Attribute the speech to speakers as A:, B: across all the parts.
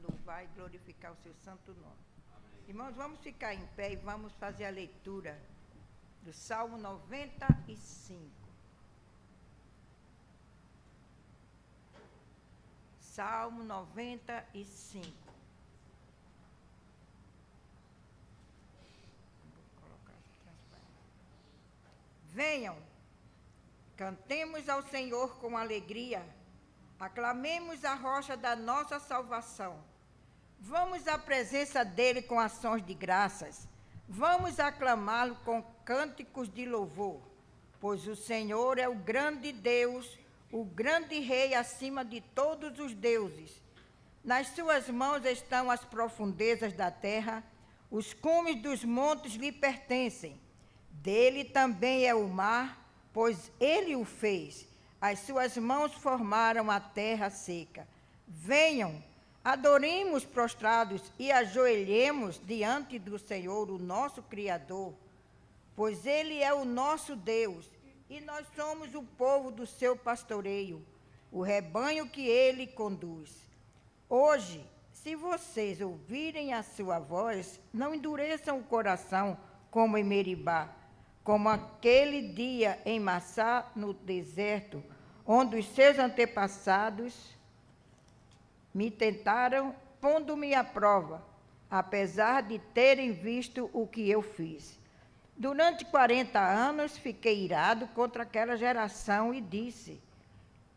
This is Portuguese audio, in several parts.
A: louvar e glorificar o seu santo nome. Irmãos, vamos ficar em pé e vamos fazer a leitura do Salmo 95. Salmo 95. Venham, cantemos ao Senhor com alegria, aclamemos a rocha da nossa salvação. Vamos à presença dele com ações de graças, vamos aclamá-lo com cânticos de louvor, pois o Senhor é o grande Deus, o grande Rei acima de todos os deuses. Nas suas mãos estão as profundezas da terra, os cumes dos montes lhe pertencem. Dele também é o mar, pois ele o fez. As suas mãos formaram a terra seca. Venham, adoremos prostrados e ajoelhemos diante do Senhor, o nosso Criador, pois ele é o nosso Deus e nós somos o povo do seu pastoreio, o rebanho que ele conduz. Hoje, se vocês ouvirem a sua voz, não endureçam o coração como em Meribá, como aquele dia em Massá, no deserto, onde os seus antepassados me tentaram, pondo-me à prova, apesar de terem visto o que eu fiz. Durante 40 anos fiquei irado contra aquela geração e disse: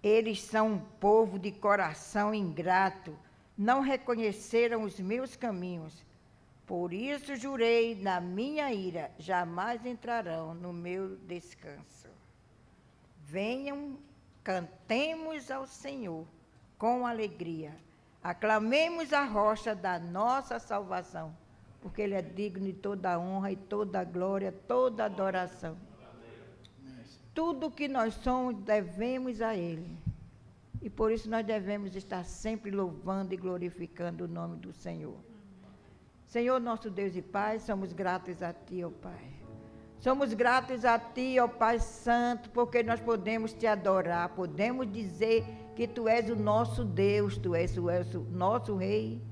A: eles são um povo de coração ingrato, não reconheceram os meus caminhos. Por isso jurei na minha ira, jamais entrarão no meu descanso. Venham, cantemos ao Senhor com alegria, aclamemos a rocha da nossa salvação, porque ele é digno de toda honra e toda glória, toda adoração. Tudo que nós somos devemos a ele, e por isso nós devemos estar sempre louvando e glorificando o nome do Senhor. Senhor, nosso Deus e Pai, somos gratos a Ti, ó Pai. Somos gratos a Ti, ó Pai Santo, porque nós podemos Te adorar, podemos dizer que Tu és o nosso Deus, Tu és o nosso Rei,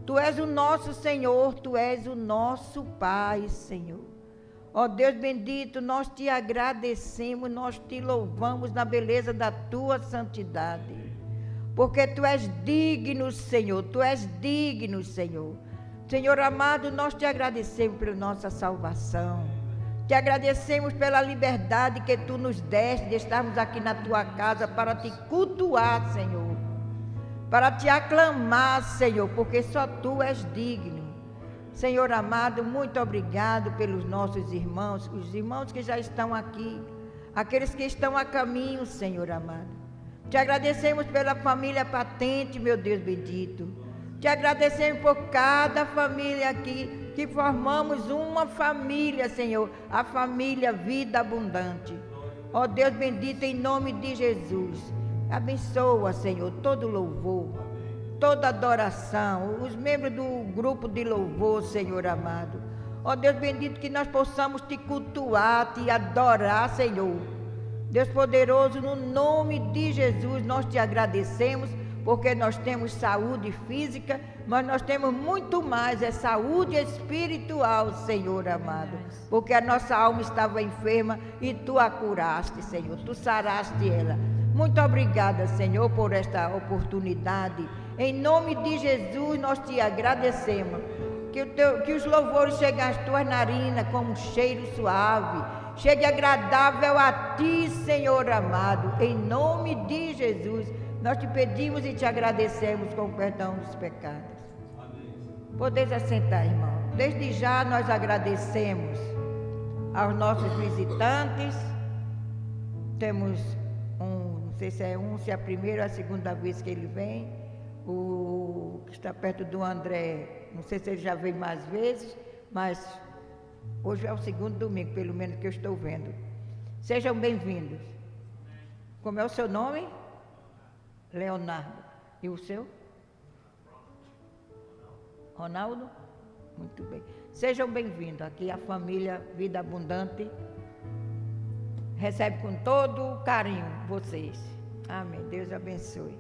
A: Tu és o nosso Senhor, Tu és o nosso Pai, Senhor. Ó Deus bendito, nós Te agradecemos, nós Te louvamos na beleza da Tua santidade, porque Tu és digno, Senhor, Tu és digno, Senhor. Senhor amado, nós Te agradecemos pela nossa salvação, Te agradecemos pela liberdade que Tu nos deste de estarmos aqui na Tua casa para Te cultuar, Senhor, para Te aclamar, Senhor, porque só Tu és digno. Senhor amado, muito obrigado pelos nossos irmãos, os irmãos que já estão aqui, aqueles que estão a caminho, Senhor amado. Te agradecemos pela família Patente, meu Deus bendito. Te agradecemos por cada família aqui, que formamos uma família, Senhor, a família Vida Abundante. Ó Deus bendito, em nome de Jesus, abençoa, Senhor, todo louvor, toda adoração, os membros do grupo de louvor, Senhor amado. Ó Deus bendito, que nós possamos Te cultuar, Te adorar, Senhor. Deus poderoso, no nome de Jesus, nós Te agradecemos, porque nós temos saúde física, mas nós temos muito mais, é saúde espiritual, Senhor amado, porque a nossa alma estava enferma e Tu a curaste, Senhor, Tu saraste ela. Muito obrigada, Senhor, por esta oportunidade. Em nome de Jesus, nós Te agradecemos, que os louvores cheguem às Tuas narinas como um cheiro suave, chegue agradável a Ti, Senhor amado, em nome de Jesus. Nós Te pedimos e Te agradecemos com o perdão dos pecados. Podeis assentar, irmão. Desde já nós agradecemos aos nossos visitantes. Temos não sei se se é a primeira ou a segunda vez que ele vem. O que está perto do André, não sei se ele já veio mais vezes, mas hoje é o segundo domingo, pelo menos que eu estou vendo. Sejam bem-vindos. Como é o seu nome? Leonardo. E o seu? Ronaldo? Muito bem. Sejam bem-vindos. Aqui a família Vida Abundante recebe com todo carinho vocês. Amém. Deus abençoe.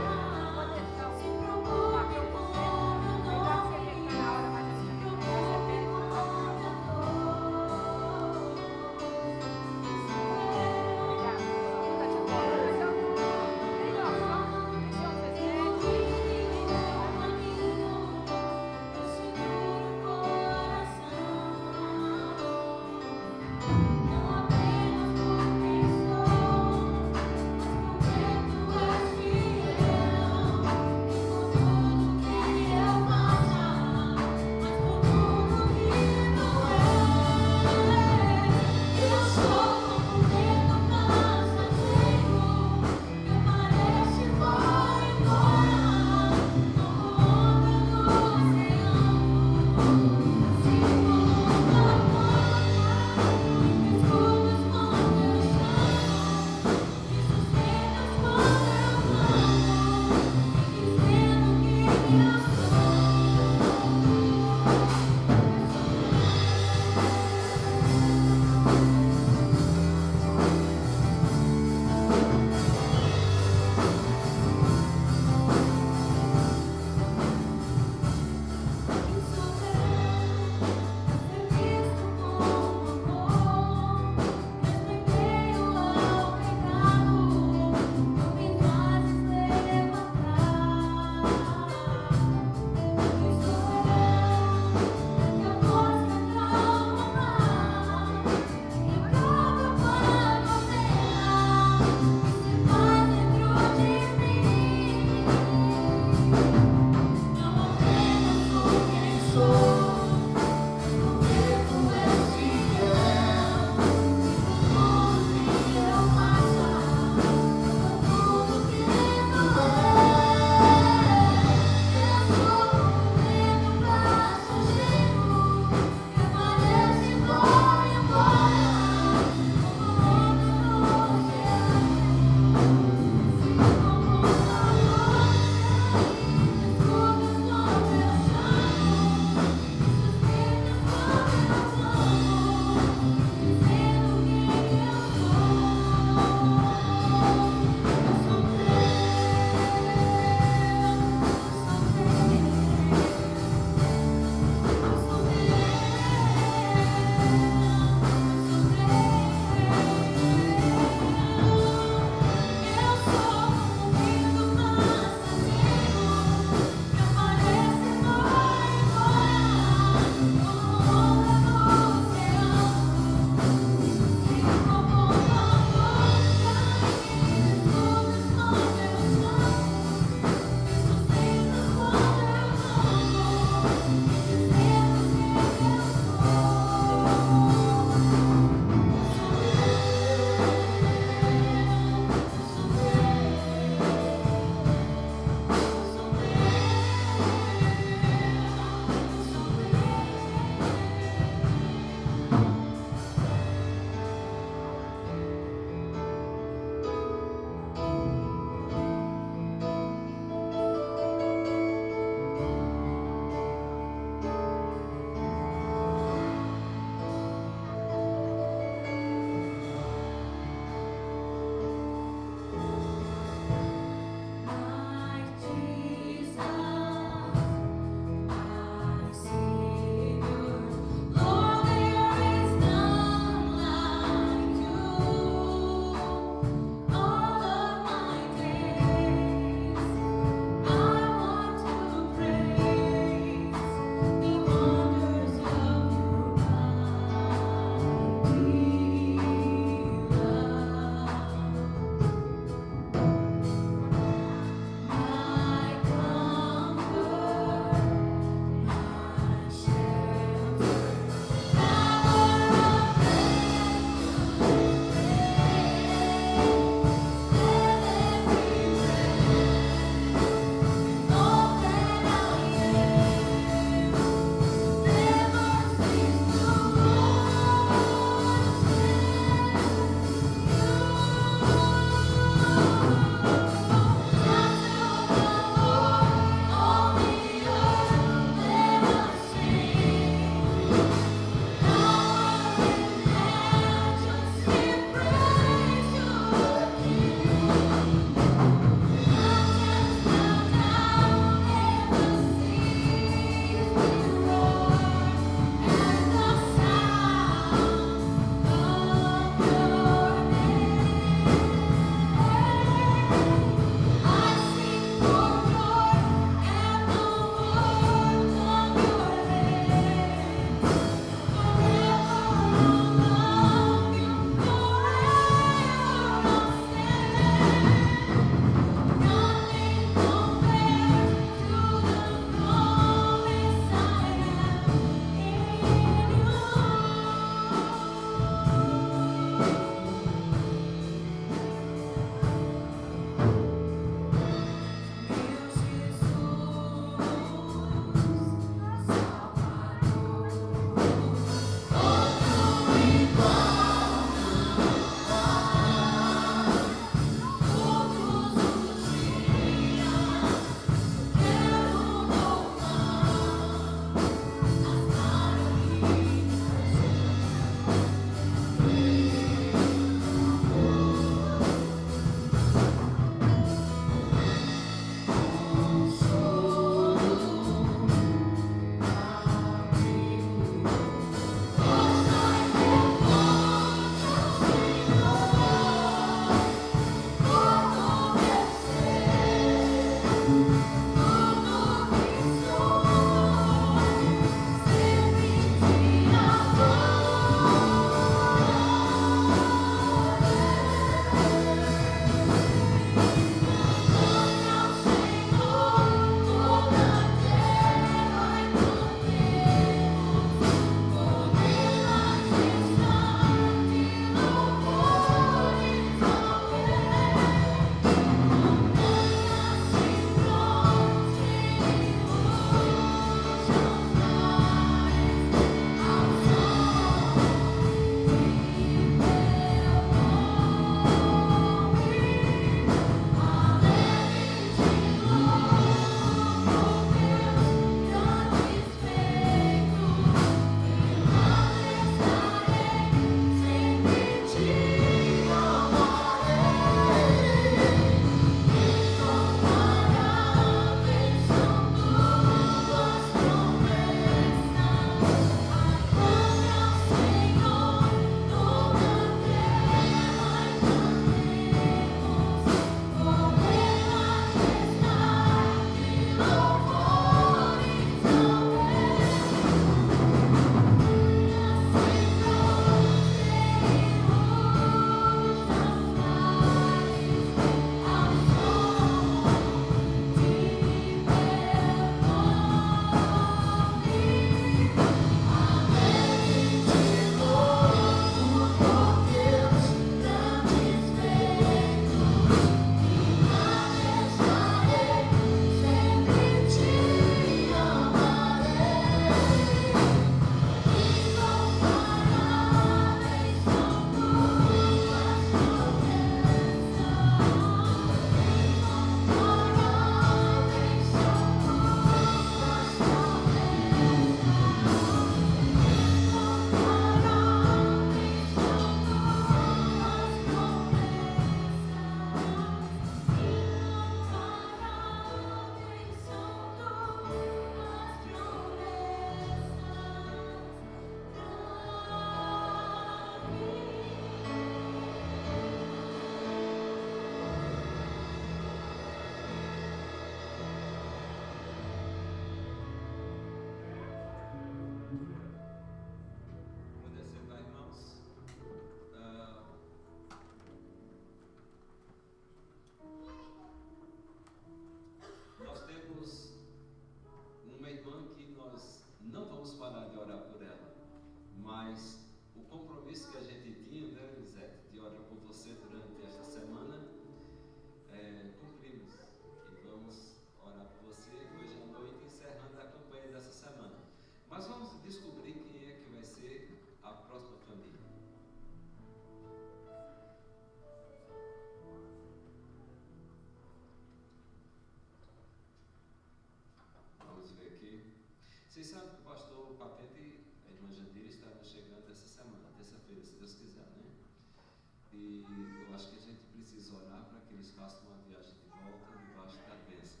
B: E eu acho que a gente precisa orar para que eles façam uma viagem de volta debaixo da bênção.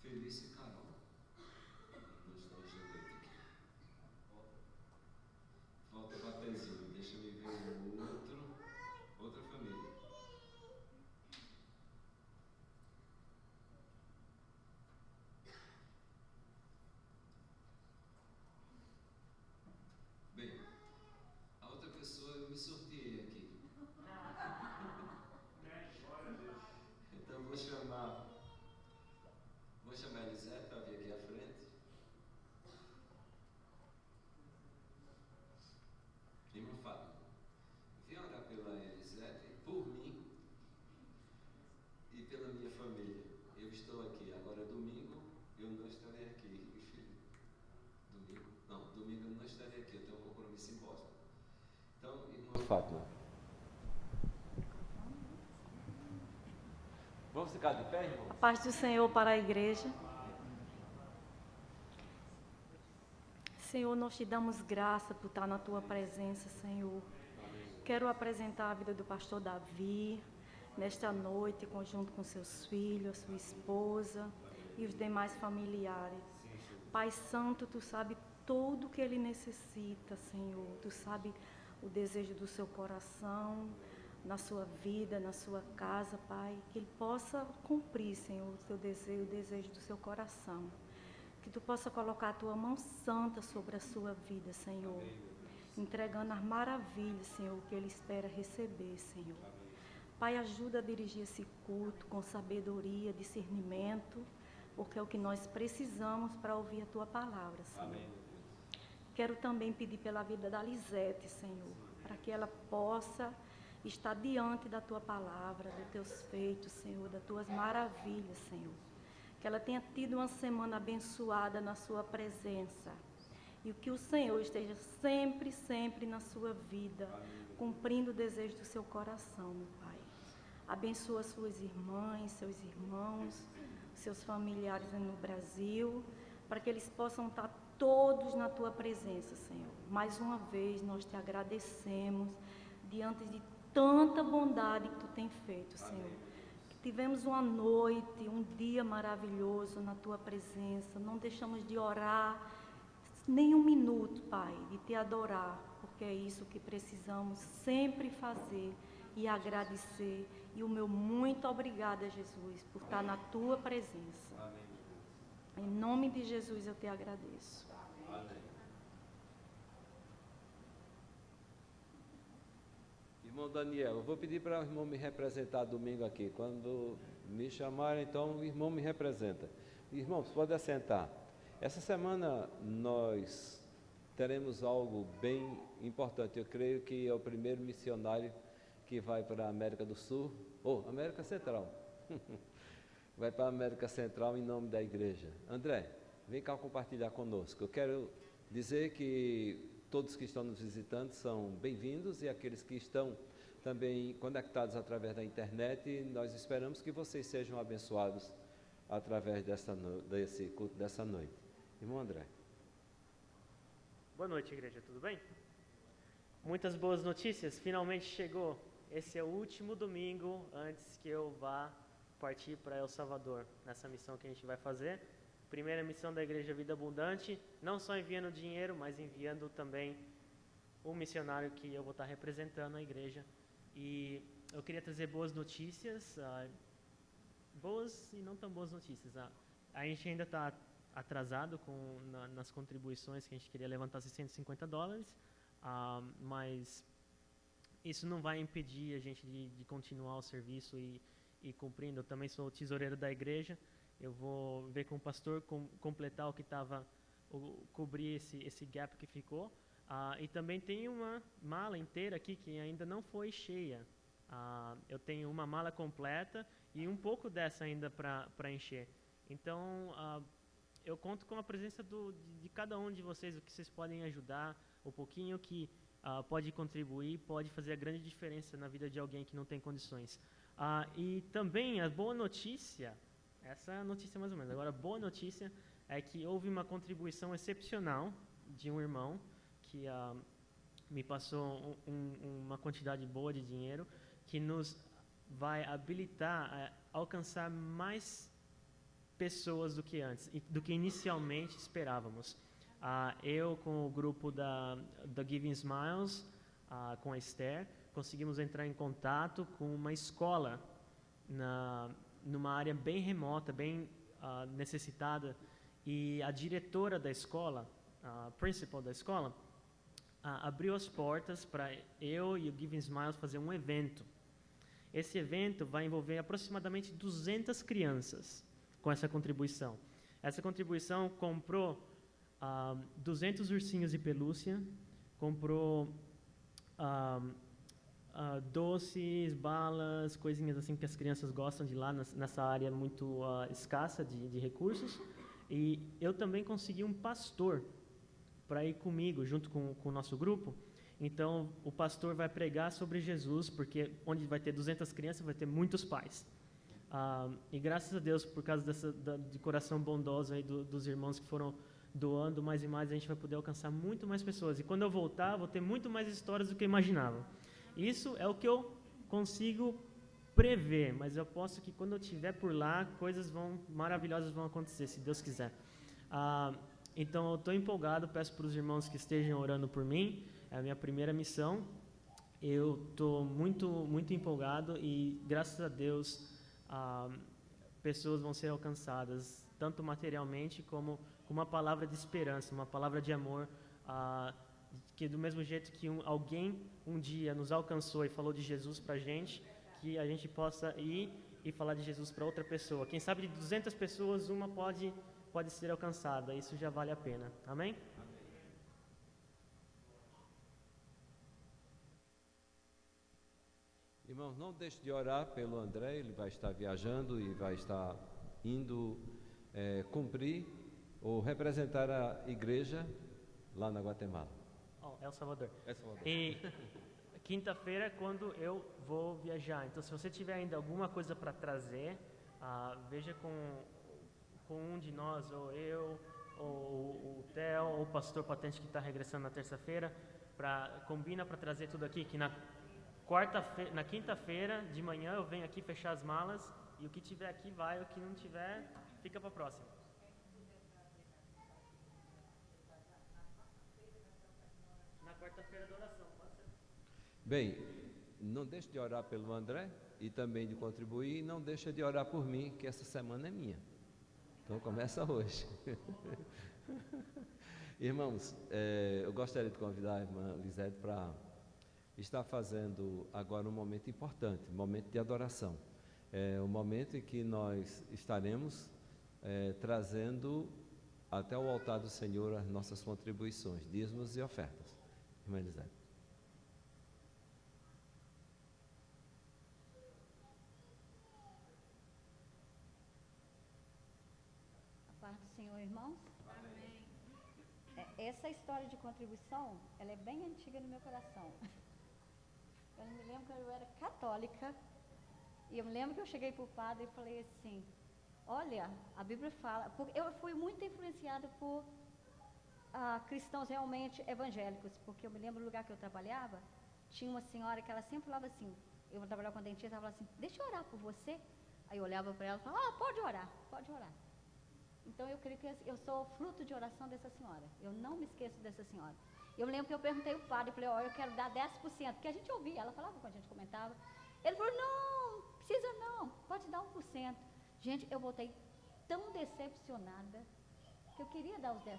B: Felício e Carol, nos dois de noite aqui. Volta papelzinho, deixa eu ver outra família. Bem, a outra pessoa eu me sorteei aqui. Então vou chamar a Elisete para vir aqui à frente. Irmão Fábio, vem orar pela Elisete, por mim e pela minha família. Eu estou aqui, agora domingo eu não estarei aqui. Domingo eu não estarei aqui, eu tenho um compromisso em Boston. Então, irmão Fátima, vamos ficar de pé, irmão?
C: A paz do Senhor para a igreja. Senhor, nós te damos graça por estar na tua presença, Senhor. Quero apresentar a vida do pastor Davi nesta noite, conjunto com seus filhos, a sua esposa e os demais familiares. Pai Santo, tu sabe tudo o que ele necessita, Senhor. Tu sabe o desejo do seu coração, na sua vida, na sua casa, Pai. Que ele possa cumprir, Senhor, o seu desejo, o desejo do seu coração. Que tu possa colocar a tua mão santa sobre a sua vida, Senhor. Entregando as maravilhas, Senhor, que ele espera receber, Senhor. Pai, ajuda a dirigir esse culto com sabedoria, discernimento, porque é o que nós precisamos para ouvir a tua palavra, Senhor. Amém. Quero também pedir pela vida da Lisete, Senhor, para que ela possa estar diante da tua palavra, dos teus feitos, Senhor, das tuas maravilhas, Senhor. Que ela tenha tido uma semana abençoada na sua presença. E que o Senhor esteja sempre, sempre na sua vida, cumprindo o desejo do seu coração, meu Pai. Abençoa suas irmãs, seus irmãos, seus familiares no Brasil, para que eles possam estar todos na tua presença, Senhor. Mais uma vez nós te agradecemos diante de tanta bondade que tu tem feito, Senhor. Que tivemos uma noite, um dia maravilhoso na tua presença. Não deixamos de orar nem um minuto, Pai, de te adorar, porque é isso que precisamos sempre fazer e agradecer. E o meu muito obrigada, Jesus, por estar na tua presença. Amém. Em nome de Jesus eu te agradeço.
B: Amém. Irmão Daniel, eu vou pedir para o irmão me representar domingo aqui. Quando me chamarem, então o irmão me representa. Irmãos, pode assentar. Essa semana nós teremos algo bem importante. Eu creio que é o primeiro missionário que vai para a América do Sul, ou América Central. Vai para a América Central em nome da igreja. André, vem cá compartilhar conosco. Eu quero dizer que todos que estão nos visitando são bem-vindos e aqueles que estão também conectados através da internet, nós esperamos que vocês sejam abençoados através desse culto dessa noite. Irmão André.
D: Boa noite, igreja, tudo bem? Muitas boas notícias, finalmente chegou. Esse é o último domingo antes que eu vá partir para El Salvador, nessa missão que a gente vai fazer. Primeira missão da Igreja Vida Abundante, não só enviando dinheiro, mas enviando também um missionário que eu vou estar representando a igreja. E eu queria trazer boas notícias, boas e não tão boas notícias. A gente ainda está atrasado nas contribuições que a gente queria levantar $650, mas isso não vai impedir a gente de continuar o serviço e cumprindo. Eu também sou tesoureiro da igreja, eu vou ver com o pastor completar o que estava, cobrir esse gap que ficou. E também tem uma mala inteira aqui que ainda não foi cheia. Eu tenho uma mala completa e um pouco dessa ainda para encher. Então, eu conto com a presença de cada um de vocês, o que vocês podem ajudar, o pouquinho que pode contribuir, pode fazer a grande diferença na vida de alguém que não tem condições. E também a boa notícia, essa é a notícia mais ou menos, agora a boa notícia é que houve uma contribuição excepcional de um irmão que me passou uma quantidade boa de dinheiro que nos vai habilitar a alcançar mais pessoas do que antes, do que inicialmente esperávamos. Eu, com o grupo da Giving Smiles, com a Esther, conseguimos entrar em contato com uma escola numa área bem remota, bem necessitada, e a diretora da escola, a principal da escola, abriu as portas para eu e o Giving Smiles fazer um evento. Esse evento vai envolver aproximadamente 200 crianças com essa contribuição. Essa contribuição comprou 200 ursinhos de pelúcia, comprou doces, balas, coisinhas assim que as crianças gostam de lá nessa área muito escassa de recursos. E eu também consegui um pastor para ir comigo, junto com o nosso grupo. Então, o pastor vai pregar sobre Jesus, porque onde vai ter 200 crianças, vai ter muitos pais. E graças a Deus, por causa de coração bondoso aí dos irmãos que foram doando mais e mais, a gente vai poder alcançar muito mais pessoas. E quando eu voltar, vou ter muito mais histórias do que eu imaginava. Isso é o que eu consigo prever, mas eu aposto que quando eu estiver por lá, coisas maravilhosas vão acontecer, se Deus quiser. Então, eu estou empolgado, peço para os irmãos que estejam orando por mim, é a minha primeira missão. Eu estou muito, muito empolgado e, graças a Deus, pessoas vão ser alcançadas, tanto materialmente como com uma palavra de esperança, uma palavra de amor, que do mesmo jeito que alguém um dia nos alcançou e falou de Jesus para a gente, que a gente possa ir e falar de Jesus para outra pessoa. Quem sabe de 200 pessoas, uma pode ser alcançada. Isso já vale a pena. Amém?
B: Irmãos, não deixe de orar pelo André, ele vai estar viajando e vai estar indo cumprir ou representar a igreja lá na Guatemala.
D: El Salvador.
B: El Salvador.
D: E quinta-feira é quando eu vou viajar. Então, se você tiver ainda alguma coisa para trazer, veja com um de nós, ou eu, ou o Theo, ou o pastor Patente que está regressando na terça-feira, combina para trazer tudo aqui, que na quinta-feira de manhã eu venho aqui fechar as malas, e o que tiver aqui vai, o que não tiver, fica para a próxima. Na quarta-feira da oração, pode ser?
B: Bem, não deixe de orar pelo André e também de contribuir, e não deixe de orar por mim, que essa semana é minha. Então começa hoje. Irmãos, eu gostaria de convidar a irmã Lisete para estar fazendo agora um momento importante, um momento de adoração. É o momento em que nós estaremos trazendo até o altar do Senhor as nossas contribuições, dízimos e ofertas. Irmã Lisete.
E: A paz do Senhor, irmãos. Amém. Essa história de contribuição, ela é bem antiga no meu coração. Eu me lembro que eu era católica, e eu me lembro que eu cheguei para o padre e falei assim, olha, a Bíblia fala, porque eu fui muito influenciada por cristãos realmente evangélicos, porque eu me lembro do lugar que eu trabalhava, tinha uma senhora que ela sempre falava assim, eu trabalhava com a dentista, ela falava assim, deixa eu orar por você. Aí eu olhava para ela e falava, pode orar, pode orar. Então eu creio que eu sou fruto de oração dessa senhora, eu não me esqueço dessa senhora. Eu me lembro que eu perguntei ao padre, falei, eu quero dar 10%, porque a gente ouvia, ela falava quando a gente comentava. Ele falou, não, precisa não, pode dar 1%. Gente, eu voltei tão decepcionada que eu queria dar os 10%.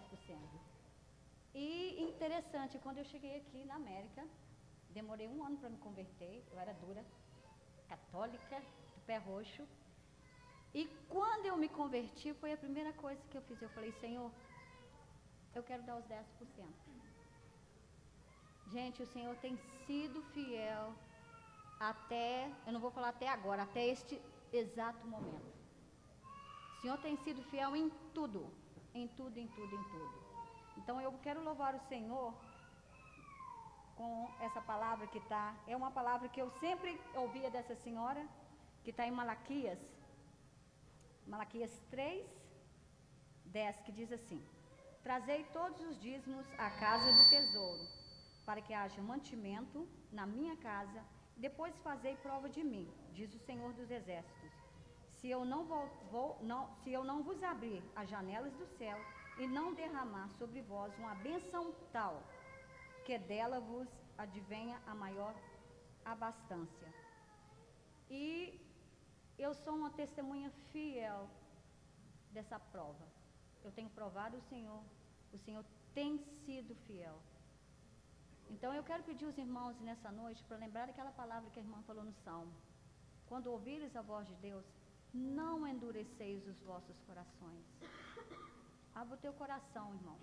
E: E interessante, quando eu cheguei aqui na América, demorei 1 ano para me converter, eu era dura, católica, de pé roxo. E quando eu me converti, foi a primeira coisa que eu fiz, eu falei, Senhor, eu quero dar os 10%. Gente, o Senhor tem sido fiel até, eu não vou falar até agora, até este exato momento. O Senhor tem sido fiel em tudo, em tudo, em tudo, em tudo. Então eu quero louvar o Senhor com essa palavra que está, é uma palavra que eu sempre ouvia dessa senhora, que está em Malaquias 3:10, que diz assim, trazei todos os dízimos à casa do tesouro, para que haja mantimento na minha casa, depois fazei prova de mim, diz o Senhor dos Exércitos. Se eu não vos abrir as janelas do céu e não derramar sobre vós uma bênção tal, que dela vos advenha a maior abastança. E eu sou uma testemunha fiel dessa prova. Eu tenho provado o Senhor tem sido fiel. Então eu quero pedir aos irmãos nessa noite para lembrar daquela palavra que a irmã falou no Salmo. Quando ouvires a voz de Deus, não endureceis os vossos corações. Abra o teu coração, irmão.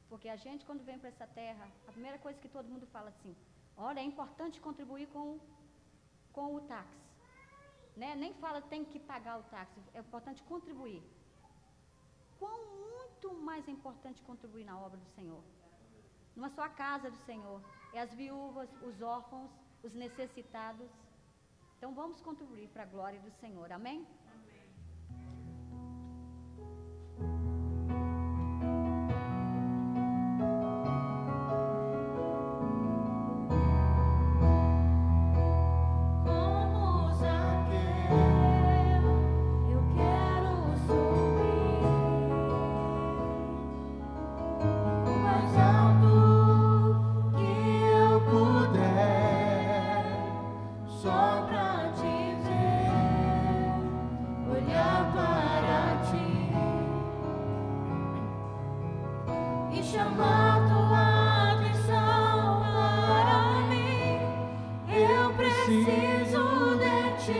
E: Porque a gente, quando vem para essa terra, a primeira coisa que todo mundo fala assim, olha, é importante contribuir com o táxi. Né? Nem fala tem que pagar o táxi, é importante contribuir. Quão muito mais é importante contribuir na obra do Senhor. Não é só a casa do Senhor, é as viúvas, os órfãos, os necessitados. Então vamos contribuir para a glória do Senhor, amém?
F: Eu preciso de ti.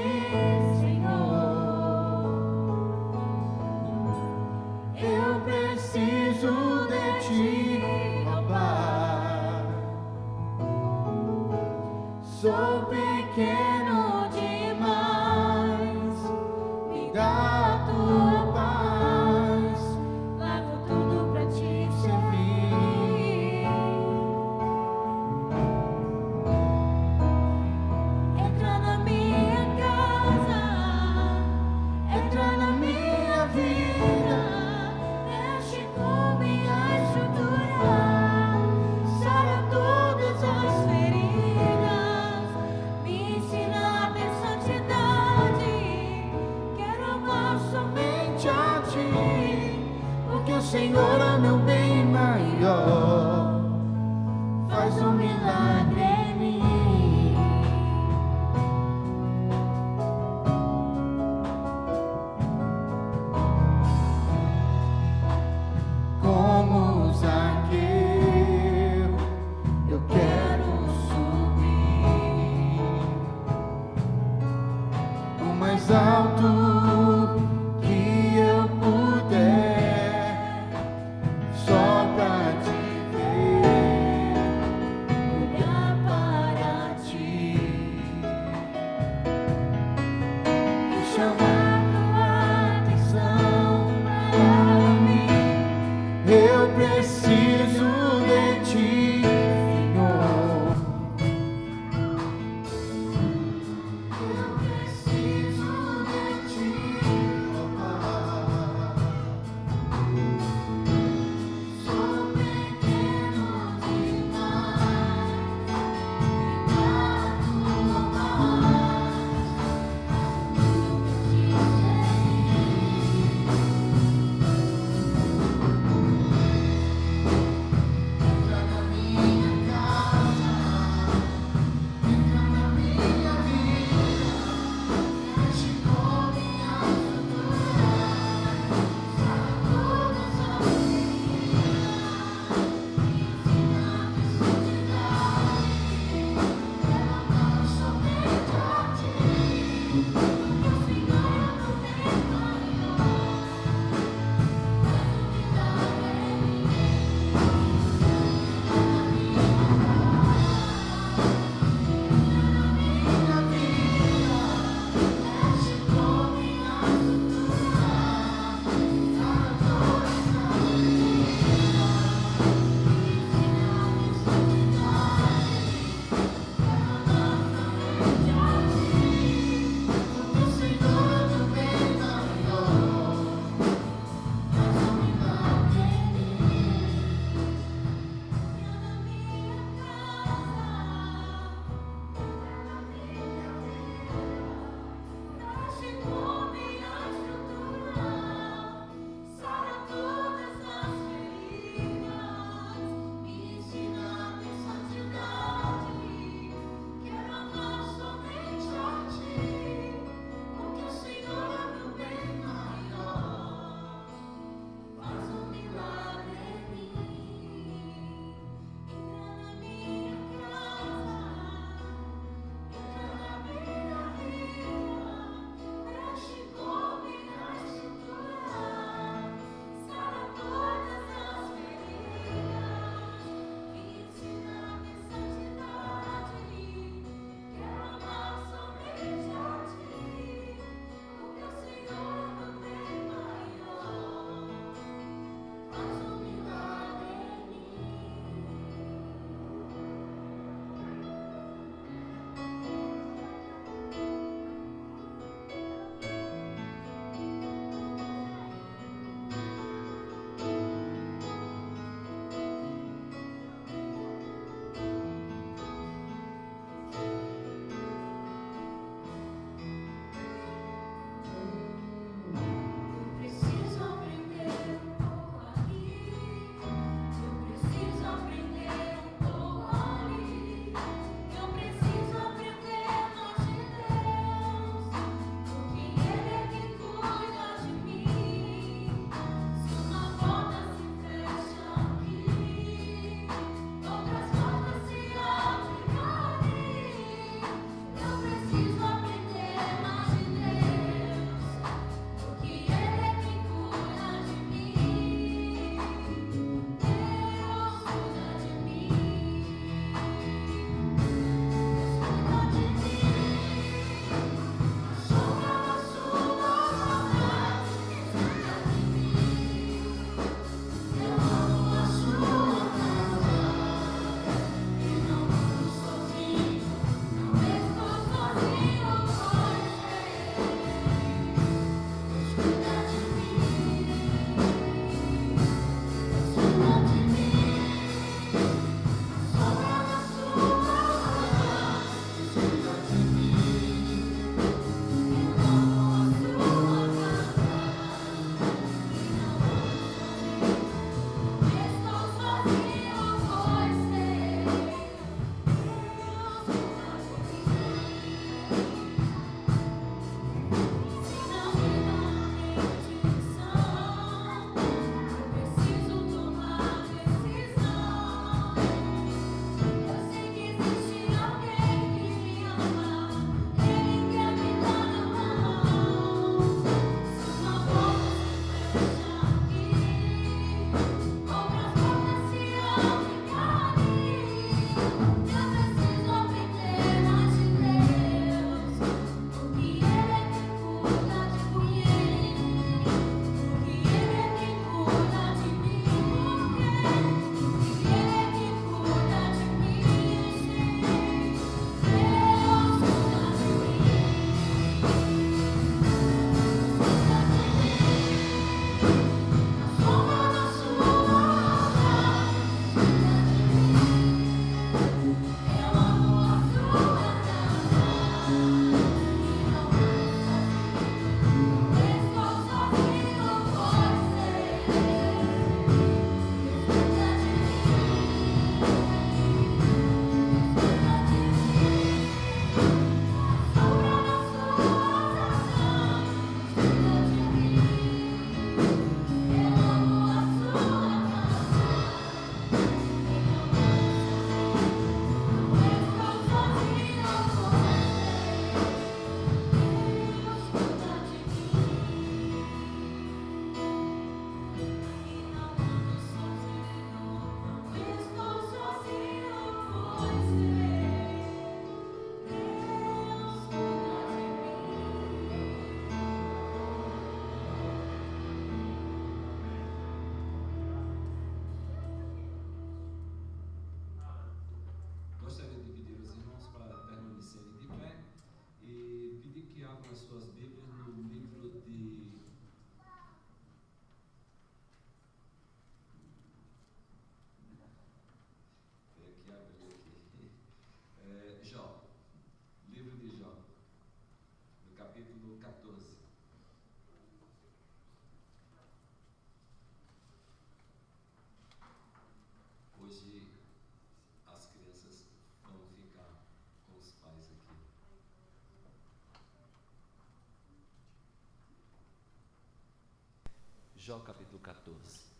B: Jó capítulo 14.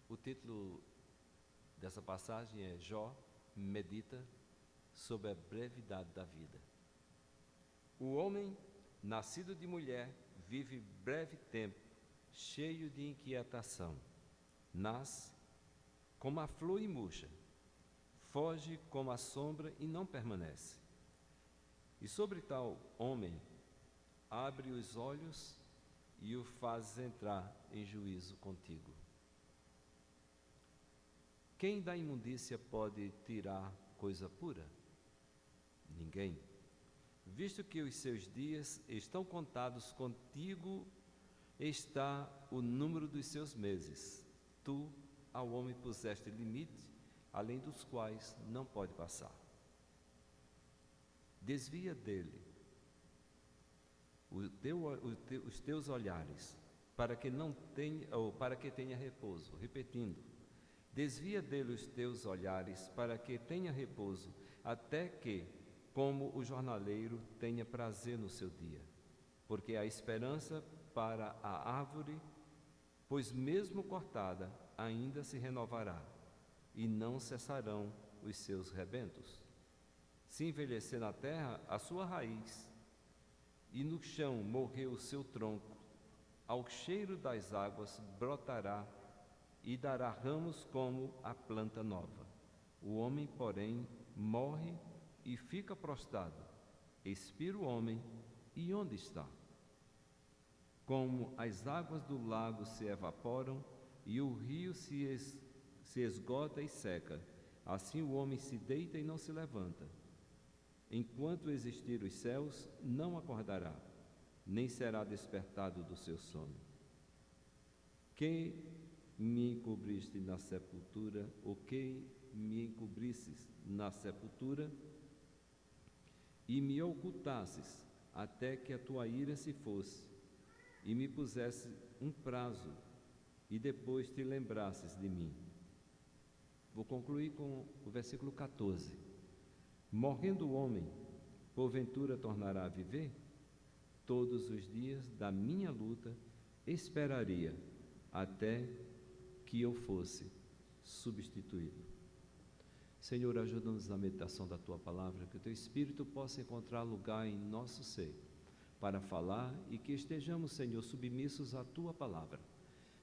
B: O título dessa passagem é Jó medita sobre a brevidade da vida. O homem, nascido de mulher, vive breve tempo, cheio de inquietação. Nasce como a flor e murcha, foge como a sombra e não permanece. E sobre tal homem, abre os olhos e o faz entrar em juízo contigo. Quem da imundícia pode tirar coisa pura? Ninguém. Visto que os seus dias estão contados, contigo está o número dos seus meses. Tu ao homem puseste limite, além dos quais não pode passar. Desvia dele os teus olhares, para que tenha repouso. Repetindo, desvia dele os teus olhares, para que tenha repouso, até que, como o jornaleiro, tenha prazer no seu dia. Porque há esperança para a árvore, pois mesmo cortada, ainda se renovará, e não cessarão os seus rebentos. Se envelhecer na terra a sua raiz, e no chão morrer o seu tronco, ao cheiro das águas brotará e dará ramos como a planta nova. O homem, porém, morre e fica prostrado. Expira o homem, e onde está? Como as águas do lago se evaporam e o rio se esgota e seca, assim o homem se deita e não se levanta. Enquanto existir os céus, não acordará, nem será despertado do seu sono. Quem me encobriste na sepultura, ou quem me encobrisses na sepultura, e me ocultasses até que a tua ira se fosse, e me pusesse um prazo, e depois te lembrasses de mim. Vou concluir com o versículo 14. Morrendo o homem, porventura tornará a viver? Todos os dias da minha luta esperaria até que eu fosse substituído. Senhor, ajuda-nos na meditação da Tua palavra, que o Teu Espírito possa encontrar lugar em nosso ser para falar e que estejamos, Senhor, submissos à Tua palavra.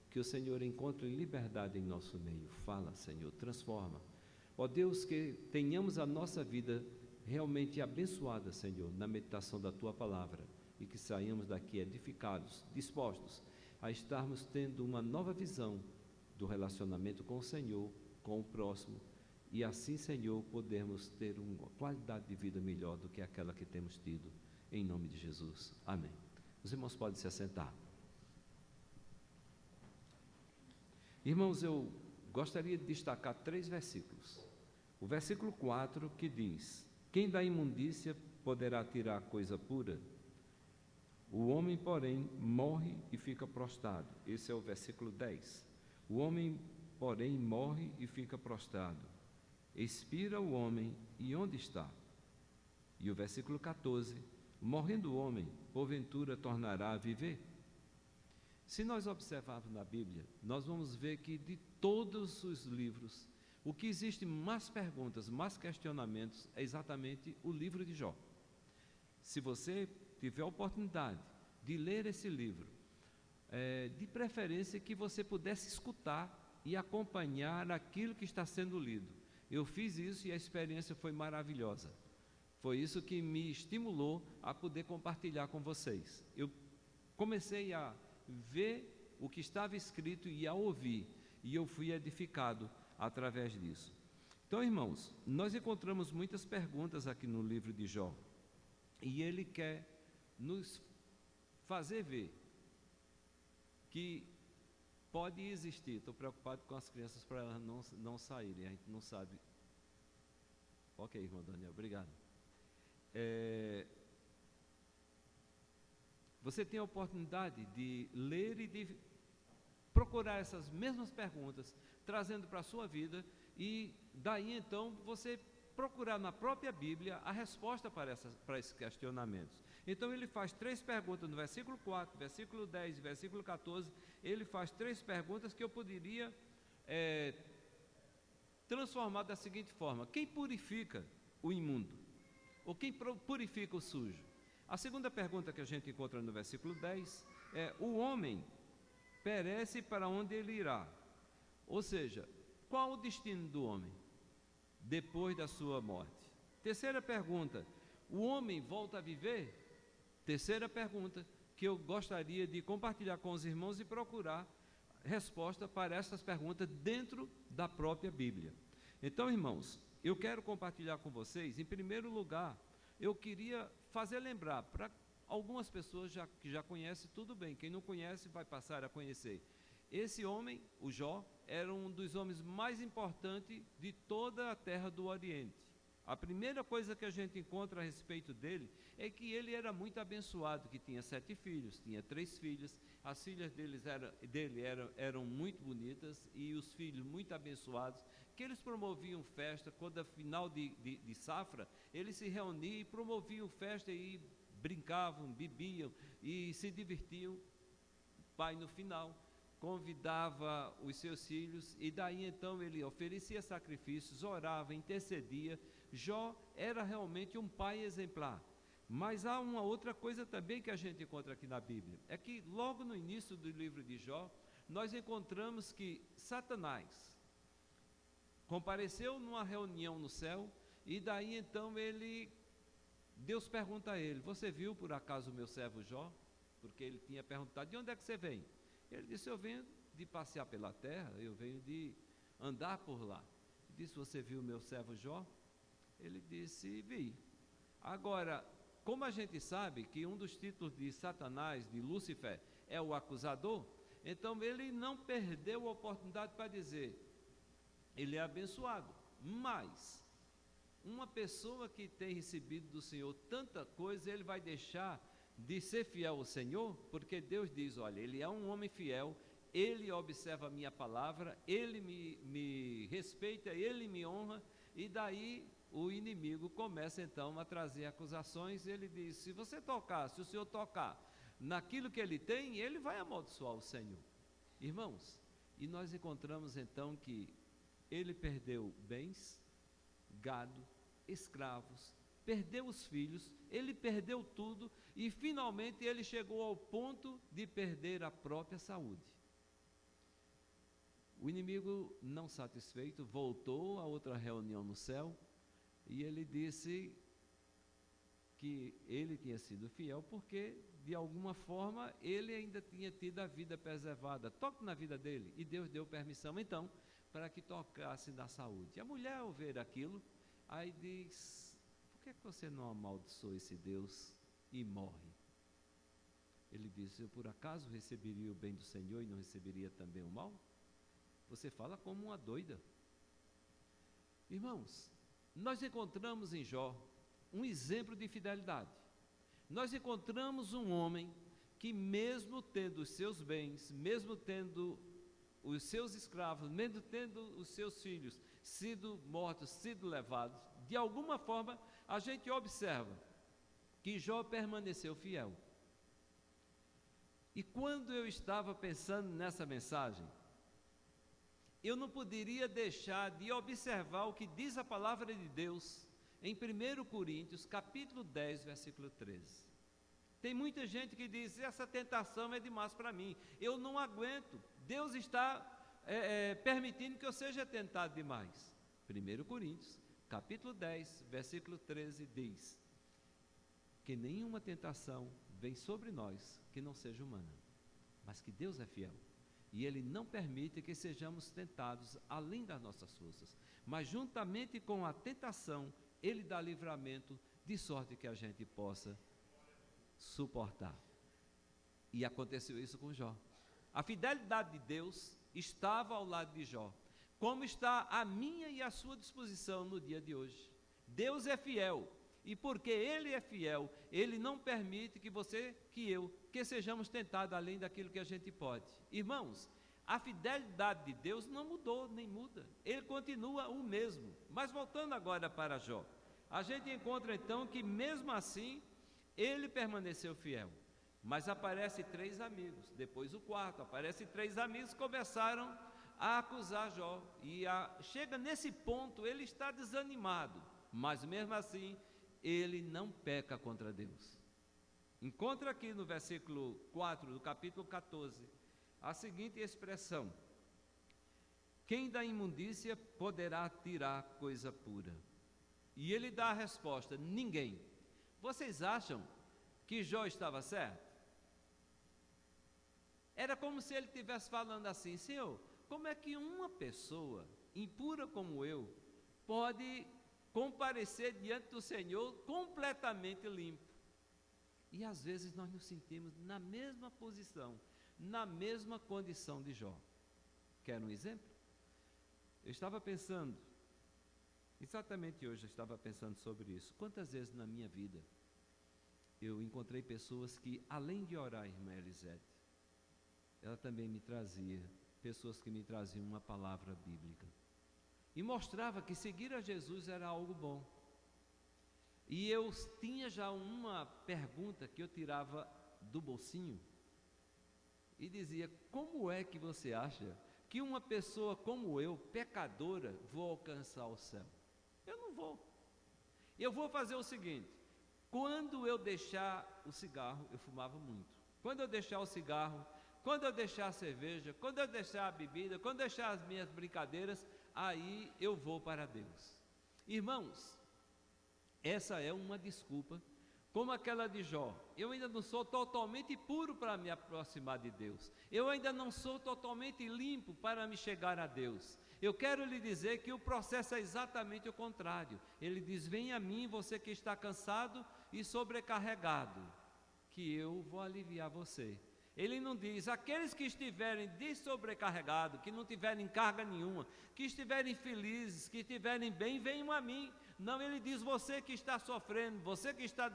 B: Que o Senhor encontre liberdade em nosso meio. Fala, Senhor, transforma. Ó Deus, que tenhamos a nossa vida realmente abençoada, Senhor, na meditação da Tua palavra e que saímos daqui edificados, dispostos a estarmos tendo uma nova visão do relacionamento com o Senhor, com o próximo, e assim, Senhor, podermos ter uma qualidade de vida melhor do que aquela que temos tido, em nome de Jesus. Amém. Os irmãos podem se assentar. Irmãos, eu gostaria de destacar 3 versículos. O versículo 4 que diz: quem da imundícia poderá tirar coisa pura? O homem, porém, morre e fica prostrado. Esse é o versículo 10. O homem, porém, morre e fica prostrado. Expira o homem, e onde está? E o versículo 14. Morrendo o homem, porventura tornará a viver? Se nós observarmos na Bíblia, nós vamos ver que de todos os livros, o que existe mais perguntas, mais questionamentos, é exatamente o livro de Jó. Se você tiver a oportunidade de ler esse livro, de preferência que você pudesse escutar e acompanhar aquilo que está sendo lido. Eu fiz isso e a experiência foi maravilhosa. Foi isso que me estimulou a poder compartilhar com vocês. Eu comecei a ver o que estava escrito e a ouvir, e eu fui edificado através disso. Então, irmãos, nós encontramos muitas perguntas aqui no livro de Jó, e ele quer nos fazer ver que pode existir. Estou preocupado com as crianças para elas não saírem, a gente não sabe. Ok, irmão Daniel, obrigado. Você tem a oportunidade de ler e de procurar essas mesmas perguntas, trazendo para a sua vida, e daí então você procurar na própria Bíblia a resposta para esses questionamentos. Então ele faz 3 perguntas no versículo 4, versículo 10 e versículo 14, ele faz 3 perguntas que eu poderia transformar da seguinte forma: quem purifica o imundo? Ou quem purifica o sujo? A segunda pergunta que a gente encontra no versículo 10 é: o homem perece, para onde ele irá? Ou seja, qual o destino do homem depois da sua morte? Terceira pergunta: o homem volta a viver? Terceira pergunta que eu gostaria de compartilhar com os irmãos e procurar resposta para essas perguntas dentro da própria Bíblia. Então, irmãos, eu quero compartilhar com vocês, em primeiro lugar, eu queria fazer lembrar para algumas pessoas que já conhecem, tudo bem, quem não conhece vai passar a conhecer. Esse homem, o Jó, era um dos homens mais importantes de toda a terra do Oriente. A primeira coisa que a gente encontra a respeito dele é que ele era muito abençoado, que tinha 7 filhos, tinha 3 filhas, as filhas dele eram muito bonitas e os filhos muito abençoados, que eles promoviam festa, quando a final de safra, eles se reuniam e promoviam festa e brincavam, bebiam e se divertiam. O pai, no final, convidava os seus filhos e daí então ele oferecia sacrifícios, orava, intercedia. Jó era realmente um pai exemplar. Mas há uma outra coisa também que a gente encontra aqui na Bíblia, é que logo no início do livro de Jó, nós encontramos que Satanás compareceu numa reunião no céu e daí então Deus pergunta a ele: você viu por acaso o meu servo Jó? Porque ele tinha perguntado: de onde é que você vem? Ele disse: eu venho de passear pela terra, eu venho de andar por lá. Ele disse: você viu o meu servo Jó? Ele disse: vi. Agora, como a gente sabe que um dos títulos de Satanás, de Lúcifer, é o acusador, então ele não perdeu a oportunidade para dizer: ele é abençoado, mas uma pessoa que tem recebido do Senhor tanta coisa, ele vai deixar de ser fiel ao Senhor? Porque Deus diz: olha, ele é um homem fiel, ele observa a minha palavra, ele me respeita, ele me honra. E daí o inimigo começa então a trazer acusações. Ele diz: se o Senhor tocar naquilo que ele tem, ele vai amaldiçoar o Senhor. Irmãos, e nós encontramos então que ele perdeu bens, gado, escravos, perdeu os filhos, ele perdeu tudo e finalmente ele chegou ao ponto de perder a própria saúde. O inimigo, não satisfeito, voltou a outra reunião no céu e ele disse que ele tinha sido fiel porque de alguma forma ele ainda tinha tido a vida preservada. Toque na vida dele, e Deus deu permissão então para que tocasse na saúde. A mulher, ao ver aquilo, aí diz: por que você não amaldiçoa esse Deus e morre? Ele disse: eu por acaso receberia o bem do Senhor e não receberia também o mal? Você fala como uma doida. Irmãos, nós encontramos em Jó um exemplo de fidelidade. Nós encontramos um homem que, mesmo tendo os seus bens, mesmo tendo os seus escravos, mesmo tendo os seus filhos sido mortos, sido levados, de alguma forma a gente observa que Jó permaneceu fiel. E quando eu estava pensando nessa mensagem, eu não poderia deixar de observar o que diz a palavra de Deus em 1 Coríntios, capítulo 10, versículo 13. Tem muita gente que diz: essa tentação é demais para mim, eu não aguento, Deus está permitindo que eu seja tentado demais. 1 Coríntios, capítulo 10, versículo 13 diz que nenhuma tentação vem sobre nós que não seja humana, mas que Deus é fiel. E Ele não permite que sejamos tentados além das nossas forças, mas juntamente com a tentação, Ele dá livramento, de sorte que a gente possa suportar. E aconteceu isso com Jó. A fidelidade de Deus estava ao lado de Jó, como está a minha e a sua disposição no dia de hoje. Deus é fiel, e porque Ele é fiel, Ele não permite que você, que eu, que sejamos tentados além daquilo que a gente pode. Irmãos, A fidelidade de Deus não mudou, nem muda. Ele continua o mesmo. Mas voltando agora para Jó, a gente encontra então que mesmo assim, ele permaneceu fiel. Mas aparece 3 amigos, depois o quarto, aparece 3 amigos que começaram a acusar Jó. E chega nesse ponto, ele está desanimado, mas mesmo assim, ele não peca contra Deus. Encontra aqui no versículo 4 do capítulo 14, a seguinte expressão: quem da imundícia poderá tirar coisa pura? E ele dá a resposta: ninguém. Vocês acham que Jó estava certo? Era como se ele estivesse falando assim: Senhor, como é que uma pessoa impura como eu pode comparecer diante do Senhor completamente limpo? E às vezes nós nos sentimos na mesma posição, na mesma condição de Jó. Quer um exemplo? Eu estava pensando, exatamente hoje eu estava pensando sobre isso. Quantas vezes na minha vida eu encontrei pessoas que, além de orar, irmã Elisete, ela também me trazia, pessoas que me traziam uma palavra bíblica. E mostrava que seguir a Jesus era algo bom. E eu tinha já uma pergunta que eu tirava do bolsinho e dizia: como é que você acha que uma pessoa como eu, pecadora, vou alcançar o céu? Eu não vou. Eu vou fazer o seguinte: quando eu deixar o cigarro, eu fumava muito. Quando eu deixar o cigarro, quando eu deixar a cerveja, quando eu deixar a bebida, quando eu deixar as minhas brincadeiras, aí eu vou para Deus. Irmãos, essa é uma desculpa, como aquela de Jó. Eu ainda não sou totalmente puro para me aproximar de Deus. Eu ainda não sou totalmente limpo para me chegar a Deus. Eu quero lhe dizer que o processo é exatamente o contrário. Ele diz: venha a mim, você que está cansado e sobrecarregado, que eu vou aliviar você. Ele não diz: aqueles que estiverem sobrecarregados, que não tiverem carga nenhuma, que estiverem felizes, que estiverem bem, venham a mim. Não, ele diz: você que está sofrendo, você que está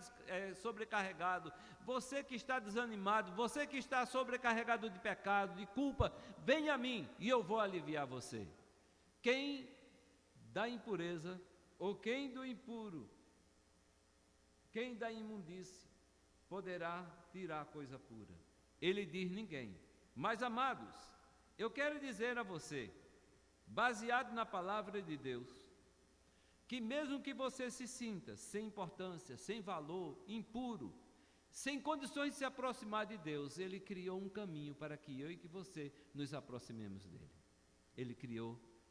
B: sobrecarregado, você que está desanimado, você que está sobrecarregado de pecado, de culpa, venha a mim e eu vou aliviar você. Quem da impureza, ou quem do impuro, quem da imundície, poderá tirar coisa pura? Ele diz: ninguém. Mas, amados, eu quero dizer a você, baseado na palavra de Deus, que mesmo que você se sinta sem importância, sem valor, impuro, sem condições de se aproximar de Deus, Ele criou um caminho para que eu e que você nos aproximemos dEle.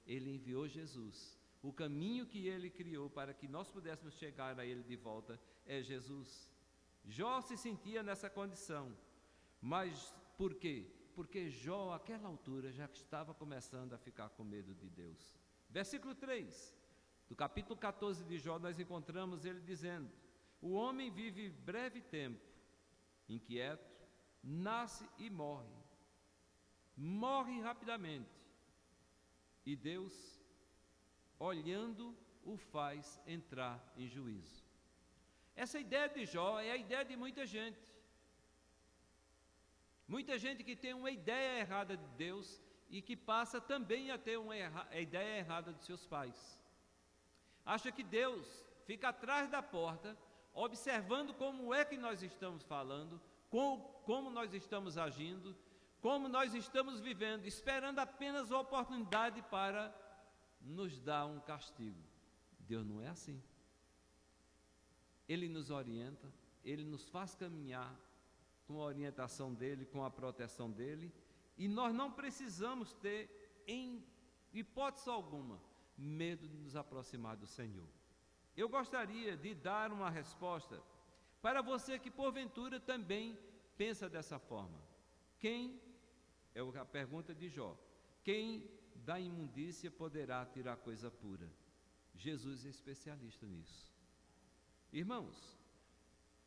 B: Ele enviou Jesus. O caminho que Ele criou para que nós pudéssemos chegar a Ele de volta é Jesus. Jó se sentia nessa condição. Mas por quê? Porque Jó, àquela altura, já estava começando a ficar com medo de Deus. Versículo 3, do capítulo 14 de Jó, nós encontramos ele dizendo: o homem vive breve tempo, inquieto, nasce e morre. Morre rapidamente. E Deus, olhando, o faz entrar em juízo. Essa ideia de Jó é a ideia de muita gente. Muita gente que tem uma ideia errada de Deus e que passa também a ter uma ideia errada de seus pais. Acha que Deus fica atrás da porta, observando como é que nós estamos falando, como nós estamos agindo, como nós estamos vivendo, esperando apenas a oportunidade para nos dar um castigo. Deus não é assim. Ele nos orienta, Ele nos faz caminhar com a orientação dEle, com a proteção dEle, e nós não precisamos ter, em hipótese alguma, medo de nos aproximar do Senhor. Eu gostaria de dar uma resposta para você que porventura também pensa dessa forma. Quem, é a pergunta de Jó, quem da imundícia poderá tirar coisa pura? Jesus é especialista nisso. Irmãos,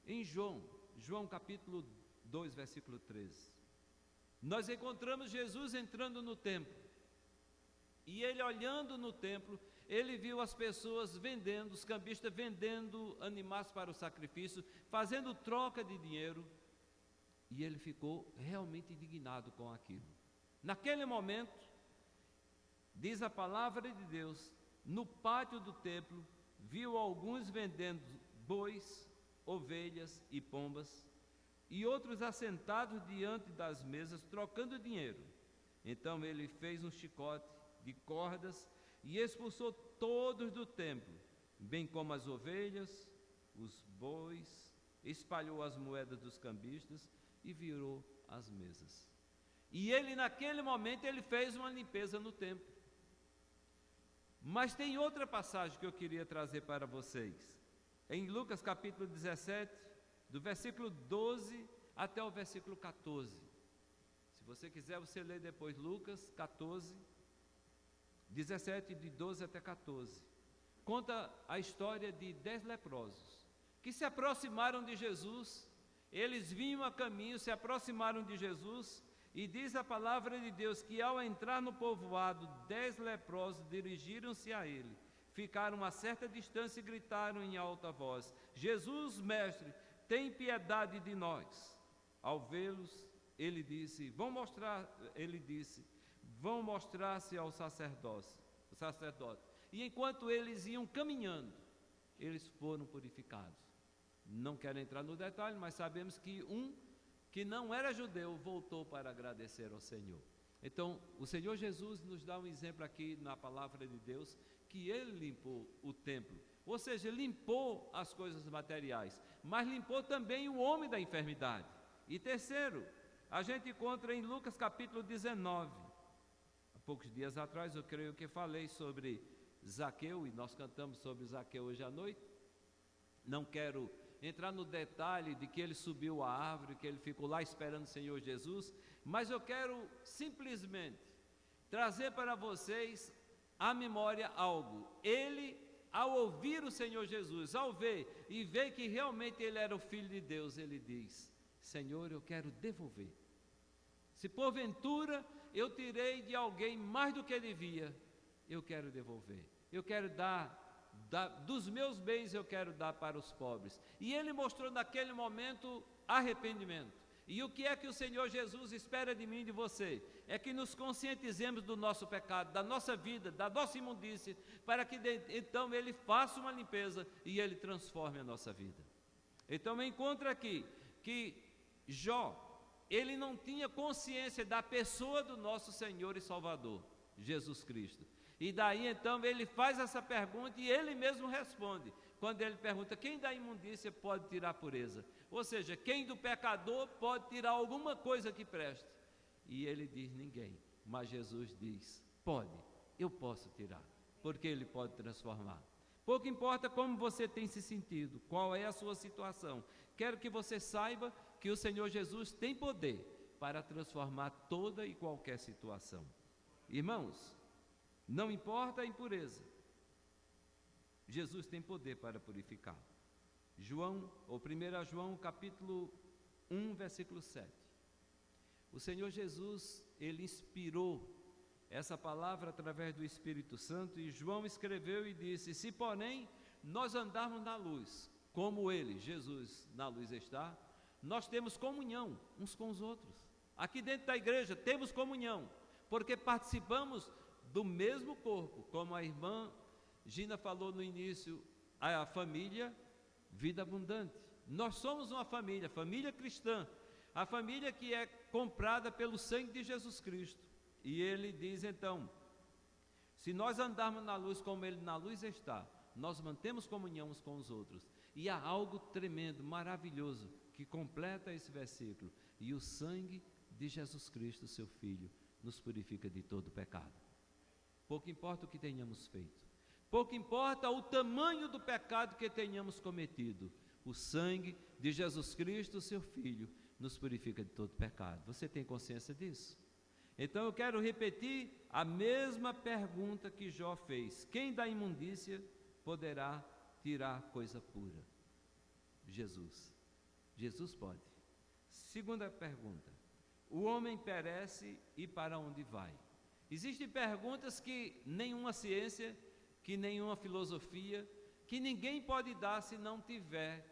B: em João capítulo 2, versículo 13, nós encontramos Jesus entrando no templo, e ele olhando no templo, ele viu as pessoas vendendo, os cambistas vendendo animais para o sacrifício, fazendo troca de dinheiro, e ele ficou realmente indignado com aquilo. Naquele momento, diz a palavra de Deus, no pátio do templo, viu alguns vendendo bois, ovelhas e pombas, e outros assentados diante das mesas, trocando dinheiro. Então ele fez um chicote de cordas e expulsou todos do templo, bem como as ovelhas, os bois, espalhou as moedas dos cambistas e virou as mesas. E ele, naquele momento, ele fez uma limpeza no templo. Mas tem outra passagem que eu queria trazer para vocês. Em Lucas capítulo 17, do versículo 12 até o versículo 14. Se você quiser, você lê depois Lucas 14, 17, de 12 até 14. Conta a história de 10 leprosos que se aproximaram de Jesus. Eles vinham a caminho, se aproximaram de Jesus, e diz a palavra de Deus que ao entrar no povoado, 10 leprosos dirigiram-se a ele, ficaram a certa distância e gritaram em alta voz: Jesus, mestre, tem piedade de nós. Ao vê-los, ele disse: vão mostrar-se ao sacerdote. E enquanto eles iam caminhando, eles foram purificados. Não quero entrar no detalhe, mas sabemos que um que não era judeu voltou para agradecer ao Senhor. Então, o Senhor Jesus nos dá um exemplo aqui na palavra de Deus, que ele limpou o templo, ou seja, limpou as coisas materiais, mas limpou também o homem da enfermidade. E terceiro, a gente encontra em Lucas capítulo 19, há poucos dias atrás eu creio que falei sobre Zaqueu, e nós cantamos sobre Zaqueu hoje à noite. Não quero entrar no detalhe de que ele subiu a árvore, que ele ficou lá esperando o Senhor Jesus, mas eu quero simplesmente trazer para vocês à memória algo. Ele, ao ouvir o Senhor Jesus, ao ver e ver que realmente ele era o Filho de Deus, ele diz: Senhor, eu quero devolver. Se porventura eu tirei de alguém mais do que devia, eu quero devolver. Eu quero dar dos meus bens, eu quero dar para os pobres. E ele mostrou naquele momento arrependimento. E o que é que o Senhor Jesus espera de mim e de você? É que nos conscientizemos do nosso pecado, da nossa vida, da nossa imundície, para que então ele faça uma limpeza e ele transforme a nossa vida. Então encontra aqui que Jó, ele não tinha consciência da pessoa do nosso Senhor e Salvador, Jesus Cristo. E daí então ele faz essa pergunta e ele mesmo responde, quando ele pergunta: quem da imundícia pode tirar a pureza? Ou seja, quem do pecador pode tirar alguma coisa que preste? E ele diz: ninguém. Mas Jesus diz: pode, eu posso tirar, porque ele pode transformar. Pouco importa como você tem se sentido, qual é a sua situação, quero que você saiba que o Senhor Jesus tem poder para transformar toda e qualquer situação. Irmãos, não importa a impureza, Jesus tem poder para purificar. 1 João capítulo 1, versículo 7. O Senhor Jesus, ele inspirou essa palavra através do Espírito Santo, e João escreveu e disse: se porém nós andarmos na luz, como ele, Jesus, na luz está, nós temos comunhão uns com os outros. Aqui dentro da igreja temos comunhão, porque participamos do mesmo corpo, como a irmã Gina falou no início, a família Vida Abundante. Nós somos uma família, família cristã, a família que é comprada pelo sangue de Jesus Cristo. E ele diz então: se nós andarmos na luz como ele na luz está, nós mantemos comunhão uns com os outros. E há algo tremendo, maravilhoso, que completa esse versículo: e o sangue de Jesus Cristo, seu Filho, nos purifica de todo pecado. Pouco importa o que tenhamos feito, pouco importa o tamanho do pecado que tenhamos cometido, o sangue de Jesus Cristo, seu Filho, nos purifica de todo pecado. Você tem consciência disso? Então eu quero repetir a mesma pergunta que Jó fez: quem da imundícia poderá tirar coisa pura? Jesus. Jesus pode. Segunda pergunta: o homem perece e para onde vai? Existem perguntas que nenhuma ciência, que nenhuma filosofia, que ninguém pode dar se não tiver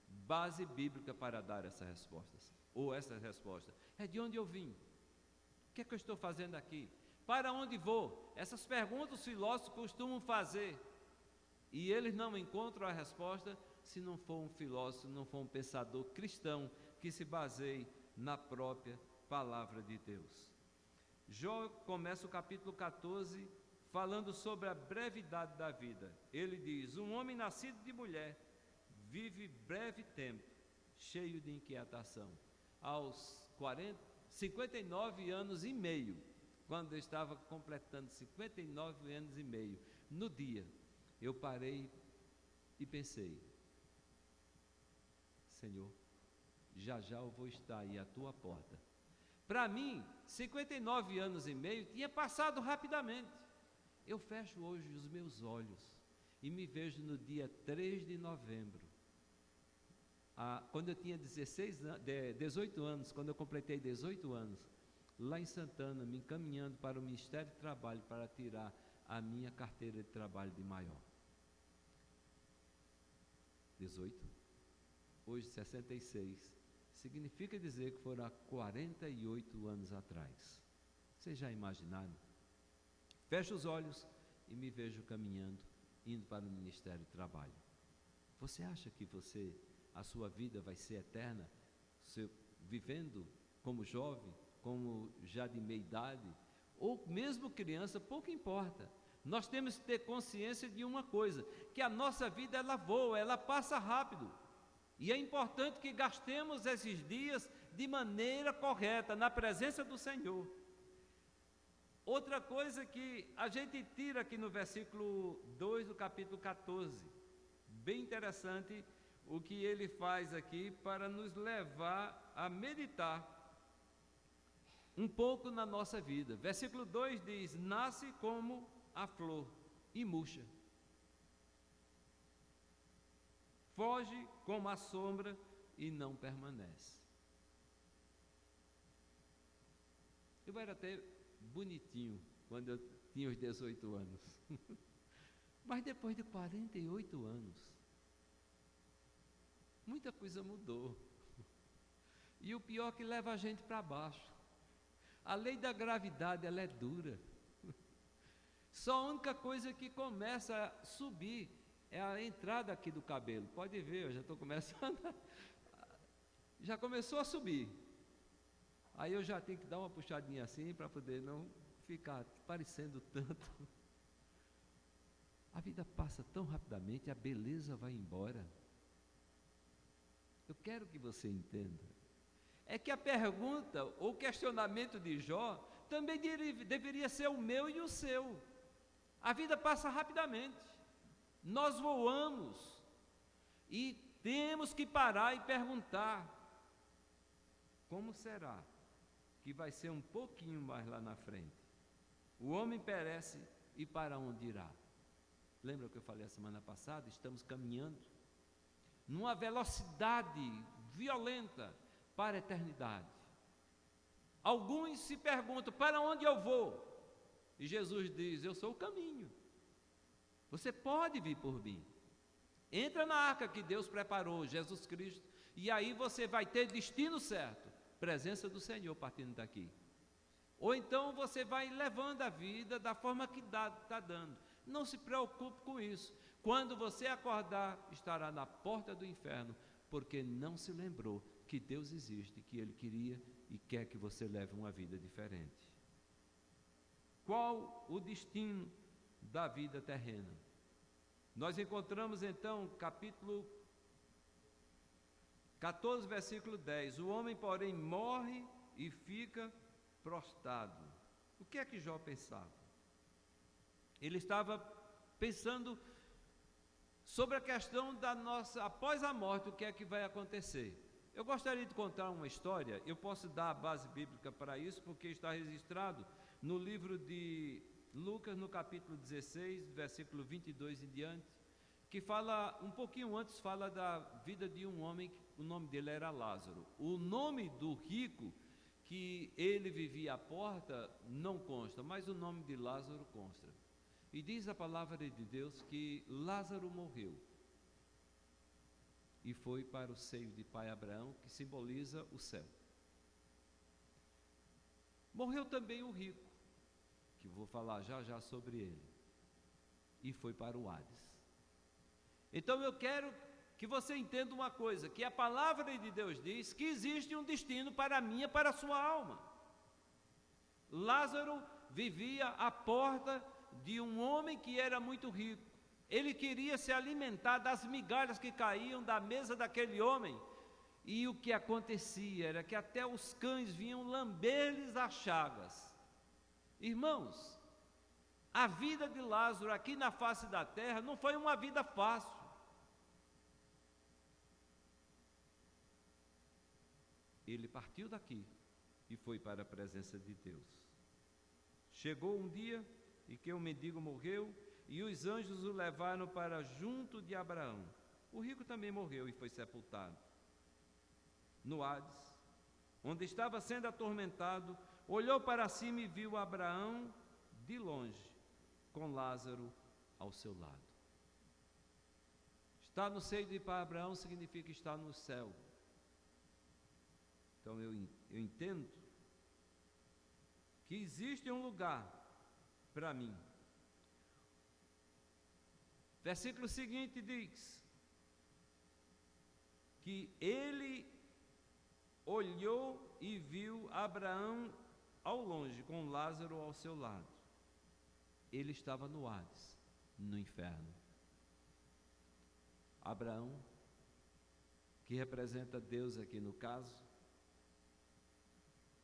B: base bíblica para dar essas respostas. Ou essa resposta: é de onde eu vim? O que é que eu estou fazendo aqui? Para onde vou? Essas perguntas os filósofos costumam fazer. E eles não encontram a resposta se não for um filósofo, não for um pensador cristão que se baseie na própria palavra de Deus. Jó começa o capítulo 14 falando sobre a brevidade da vida. Ele diz: um homem nascido de mulher vive breve tempo, cheio de inquietação. Aos 59 anos e meio, quando eu estava completando 59 anos e meio, no dia, eu parei e pensei: Senhor, já já eu vou estar aí à tua porta. Para mim, 59 anos e meio tinha passado rapidamente. Eu fecho hoje os meus olhos e me vejo no dia 3 de novembro. Quando eu tinha 18 anos, quando eu completei 18 anos, lá em Santana, me encaminhando para o Ministério do Trabalho para tirar a minha carteira de trabalho de maior. 18, hoje 66, significa dizer que foram há 48 anos atrás. Vocês já imaginaram? Fecho os olhos e me vejo caminhando, indo para o Ministério do Trabalho. Você acha que a sua vida vai ser eterna, vivendo como jovem, como já de meia idade, ou mesmo criança, pouco importa. Nós temos que ter consciência de uma coisa, que a nossa vida ela voa, ela passa rápido. E é importante que gastemos esses dias de maneira correta, na presença do Senhor. Outra coisa que a gente tira aqui no versículo 2 do capítulo 14, bem interessante o que ele faz aqui para nos levar a meditar um pouco na nossa vida. Versículo 2 diz: nasce como a flor e murcha, foge como a sombra e não permanece. Eu era até bonitinho quando eu tinha os 18 anos, mas depois de 48 anos, muita coisa mudou. E o pior é que leva a gente para baixo. A lei da gravidade, ela é dura. Só a única coisa que começa a subir é a entrada aqui do cabelo. Pode ver, eu já estou começando. Já começou a subir. Aí eu já tenho que dar uma puxadinha assim para poder não ficar parecendo tanto. A vida passa tão rapidamente, a beleza vai embora. Eu quero que você entenda. É que a pergunta ou questionamento de Jó também deveria ser o meu e o seu. A vida passa rapidamente. Nós voamos e temos que parar e perguntar: como será que vai ser um pouquinho mais lá na frente? O homem perece e para onde irá? Lembra que eu falei a semana passada? Estamos caminhando numa velocidade violenta para a eternidade. Alguns se perguntam: para onde eu vou? E Jesus diz: eu sou o caminho. Você pode vir por mim. Entra na arca que Deus preparou, Jesus Cristo, e aí você vai ter destino certo, presença do Senhor partindo daqui. Ou então você vai levando a vida da forma que está dando. Não se preocupe com isso. Quando você acordar, estará na porta do inferno, porque não se lembrou que Deus existe, que Ele queria e quer que você leve uma vida diferente. Qual o destino da vida terrena? Nós encontramos então, capítulo 14, versículo 10. O homem, porém, morre e fica prostrado. O que é que Jó pensava? Ele estava pensando sobre a questão da nossa, após a morte, o que é que vai acontecer. Eu gostaria de contar uma história. Eu posso dar a base bíblica para isso, porque está registrado no livro de Lucas, no capítulo 16, versículo 22 em diante, que fala, um pouquinho antes, fala da vida de um homem, o nome dele era Lázaro. O nome do rico, que ele vivia à porta, não consta, mas o nome de Lázaro consta. E diz a palavra de Deus que Lázaro morreu e foi para o seio de pai Abraão, que simboliza o céu. Morreu também o rico, que vou falar já já sobre ele, e foi para o Hades. Então eu quero que você entenda uma coisa, que a palavra de Deus diz que existe um destino para a minha, para a sua alma. Lázaro vivia à porta de um homem que era muito rico. Ele queria se alimentar das migalhas que caíam da mesa daquele homem, e o que acontecia era que até os cães vinham lamber-lhes as chagas. Irmãos, a vida de Lázaro aqui na face da terra não foi uma vida fácil. Ele partiu daqui e foi para a presença de Deus. Chegou um dia em que o mendigo morreu e os anjos o levaram para junto de Abraão. O rico também morreu e foi sepultado. No Hades, onde estava sendo atormentado, olhou para cima e viu Abraão de longe, com Lázaro ao seu lado. Estar no seio de Abraão significa estar no céu. Então eu entendo que existe um lugar para mim. Versículo seguinte diz que ele olhou e viu Abraão ao longe, com Lázaro ao seu lado. Ele estava no Hades, no inferno. Abraão, que representa Deus aqui no caso,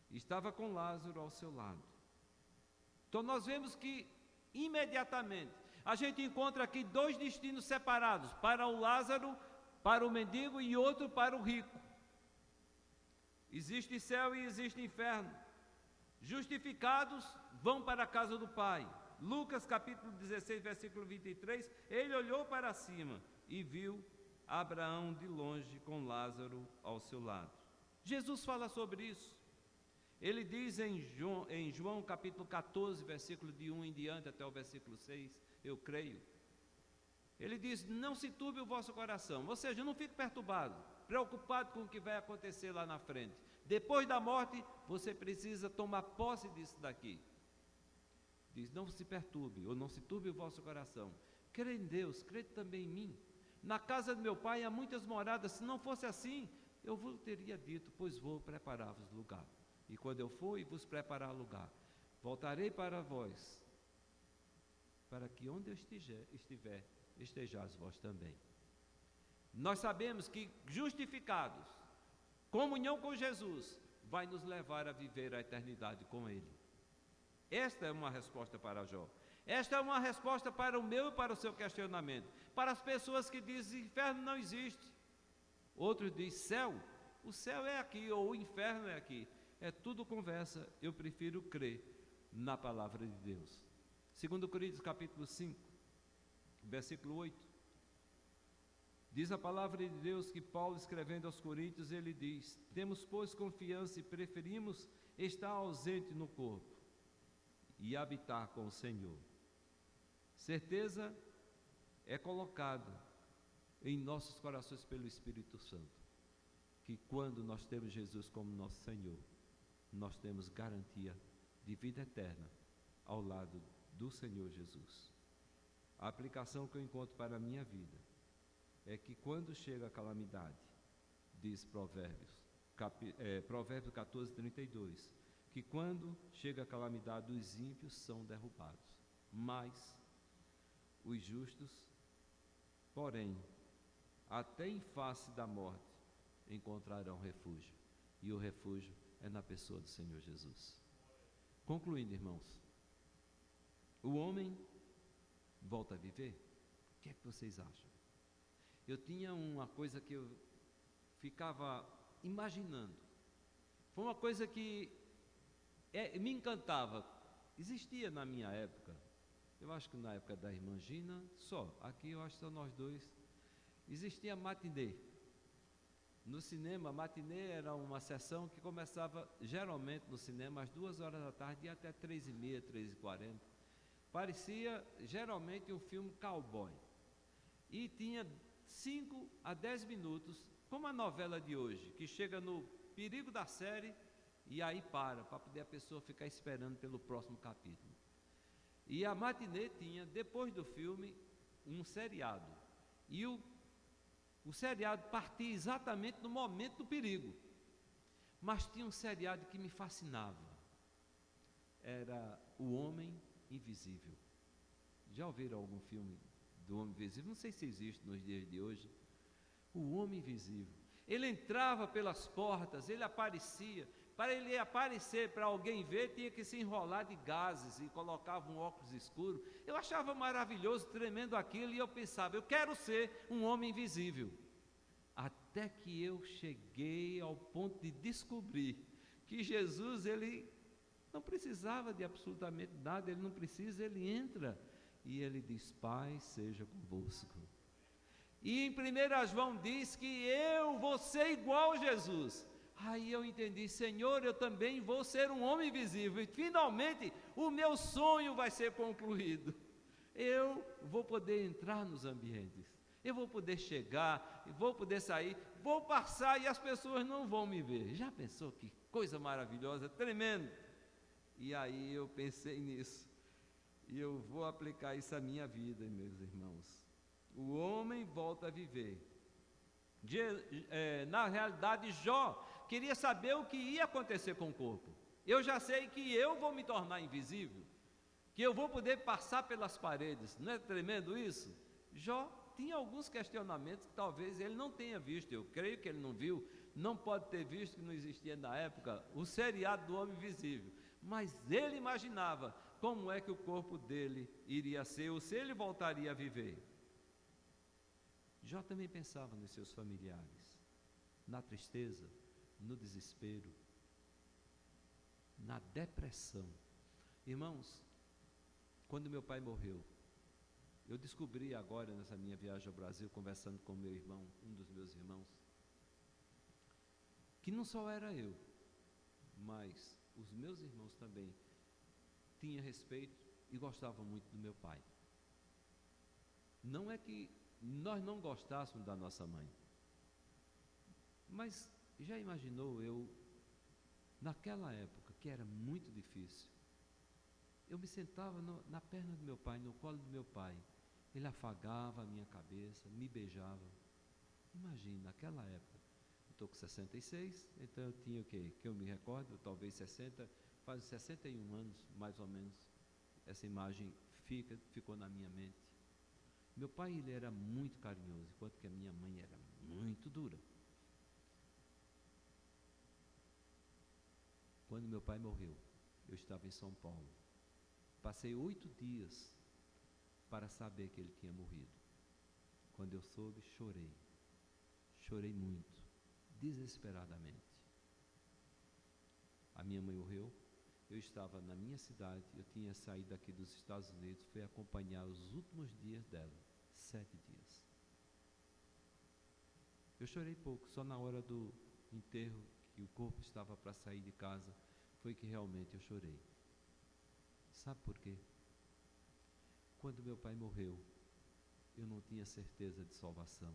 B: estava com Lázaro ao seu lado. Então nós vemos que imediatamente a gente encontra aqui dois destinos separados, para o Lázaro, para o mendigo, e outro para o rico. Existe céu e existe inferno. Justificados vão para a casa do Pai. Lucas capítulo 16, versículo 23, ele olhou para cima e viu Abraão de longe com Lázaro ao seu lado. Jesus fala sobre isso. Ele diz em João capítulo 14, versículo de 1 em diante até o versículo 6, eu creio. Ele diz, não se turbe o vosso coração, ou seja, não fique perturbado, preocupado com o que vai acontecer lá na frente. Depois da morte, você precisa tomar posse disso daqui. Diz, não se perturbe, ou não se turbe o vosso coração. Crê em Deus, crê também em mim. Na casa do meu pai há muitas moradas, se não fosse assim, eu vos teria dito, pois vou preparar-vos lugar. E quando eu for e vos preparar lugar, voltarei para vós, para que onde eu estiver, estejais vós também. Nós sabemos que justificados, comunhão com Jesus, vai nos levar a viver a eternidade com Ele. Esta é uma resposta para Jó. Esta é uma resposta para o meu e para o seu questionamento. Para as pessoas que dizem, inferno não existe. Outros dizem, céu, o céu é aqui, ou o inferno é aqui. É tudo conversa, eu prefiro crer na palavra de Deus. 2 Coríntios capítulo 5, versículo 8, diz a palavra de Deus que Paulo, escrevendo aos Coríntios, ele diz, temos pois confiança e preferimos estar ausente no corpo e habitar com o Senhor. Certeza é colocada em nossos corações pelo Espírito Santo, que quando nós temos Jesus como nosso Senhor, nós temos garantia de vida eterna ao lado do Senhor Jesus. A aplicação que eu encontro para a minha vida é que quando chega a calamidade, diz Provérbios 14, 32, que quando chega a calamidade, os ímpios são derrubados, mas os justos, porém, até em face da morte, encontrarão refúgio, e o refúgio é na pessoa do Senhor Jesus. Concluindo, irmãos, o homem volta a viver? O que é que vocês acham? Eu tinha uma coisa que eu ficava imaginando, foi uma coisa que me encantava, existia na minha época, eu acho que na época da irmã Gina, só, aqui eu acho que só nós dois, existia matinê. No cinema, matinê era uma sessão que começava geralmente no cinema às 2 horas da tarde e até 3h30, 3h40. Parecia geralmente um filme cowboy. E tinha 5 a 10 minutos, como a novela de hoje, que chega no perigo da série e aí para poder a pessoa ficar esperando pelo próximo capítulo. E a matinê tinha, depois do filme, um seriado, e o seriado partia exatamente no momento do perigo, mas tinha um seriado que me fascinava, era O Homem Invisível. Já ouviram algum filme do Homem Invisível? Não sei se existe nos dias de hoje. O Homem Invisível, ele entrava pelas portas, ele aparecia. Para ele aparecer, para alguém ver, tinha que se enrolar de gases e colocava um óculos escuro. Eu achava maravilhoso, tremendo aquilo, e eu pensava, eu quero ser um homem invisível. Até que eu cheguei ao ponto de descobrir que Jesus, ele não precisava de absolutamente nada, ele não precisa, ele entra e ele diz, Pai, seja convosco. E em 1 João diz que eu vou ser igual a Jesus. Aí eu entendi, Senhor, eu também vou ser um homem invisível, e finalmente o meu sonho vai ser concluído. Eu vou poder entrar nos ambientes, eu vou poder chegar, vou poder sair, vou passar e as pessoas não vão me ver. Já pensou que coisa maravilhosa, tremendo? E aí eu pensei nisso, e eu vou aplicar isso à minha vida, meus irmãos. O homem volta a viver. Na realidade, Jó queria saber o que ia acontecer com o corpo. Eu já sei que eu vou me tornar invisível, que eu vou poder passar pelas paredes. Não é tremendo isso? Jó tinha alguns questionamentos que talvez ele não tenha visto. Eu creio que ele não viu, não pode ter visto, que não existia na época o seriado do Homem Invisível, mas ele imaginava como é que o corpo dele iria ser, ou se ele voltaria a viver. Jó também pensava nos seus familiares, na tristeza, no desespero, na depressão. Irmãos, quando meu pai morreu, eu descobri agora nessa minha viagem ao Brasil, conversando com meu irmão, um dos meus irmãos, que não só era eu, mas os meus irmãos também tinham respeito e gostavam muito do meu pai. Não é que nós não gostássemos da nossa mãe, mas já imaginou eu, naquela época, que era muito difícil, eu me sentava na perna do meu pai, no colo do meu pai, ele afagava a minha cabeça, me beijava. Imagina, naquela época, eu estou com 66, então eu tinha o quê? Que eu me recordo, talvez 60, faz 61 anos, mais ou menos, essa imagem ficou na minha mente. Meu pai, ele era muito carinhoso, enquanto que a minha mãe era muito dura. Quando meu pai morreu, eu estava em São Paulo. Passei 8 dias para saber que ele tinha morrido. Quando eu soube, chorei. Chorei muito, desesperadamente. A minha mãe morreu, eu estava na minha cidade, eu tinha saído aqui dos Estados Unidos, fui acompanhar os últimos dias dela, 7 dias. Eu chorei pouco, só na hora do enterro, que o corpo estava para sair de casa, foi que realmente eu chorei. Sabe por quê? Quando meu pai morreu, eu não tinha certeza de salvação,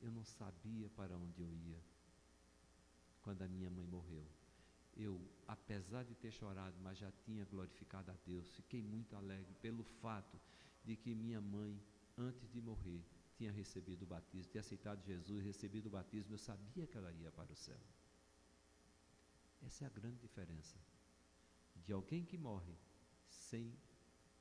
B: eu não sabia para onde eu ia. Quando a minha mãe morreu, eu, apesar de ter chorado, mas já tinha glorificado a Deus, fiquei muito alegre pelo fato de que minha mãe, antes de morrer, tinha recebido o batismo, tinha aceitado Jesus, recebido o batismo, eu sabia que ela ia para o céu. Essa é a grande diferença de alguém que morre sem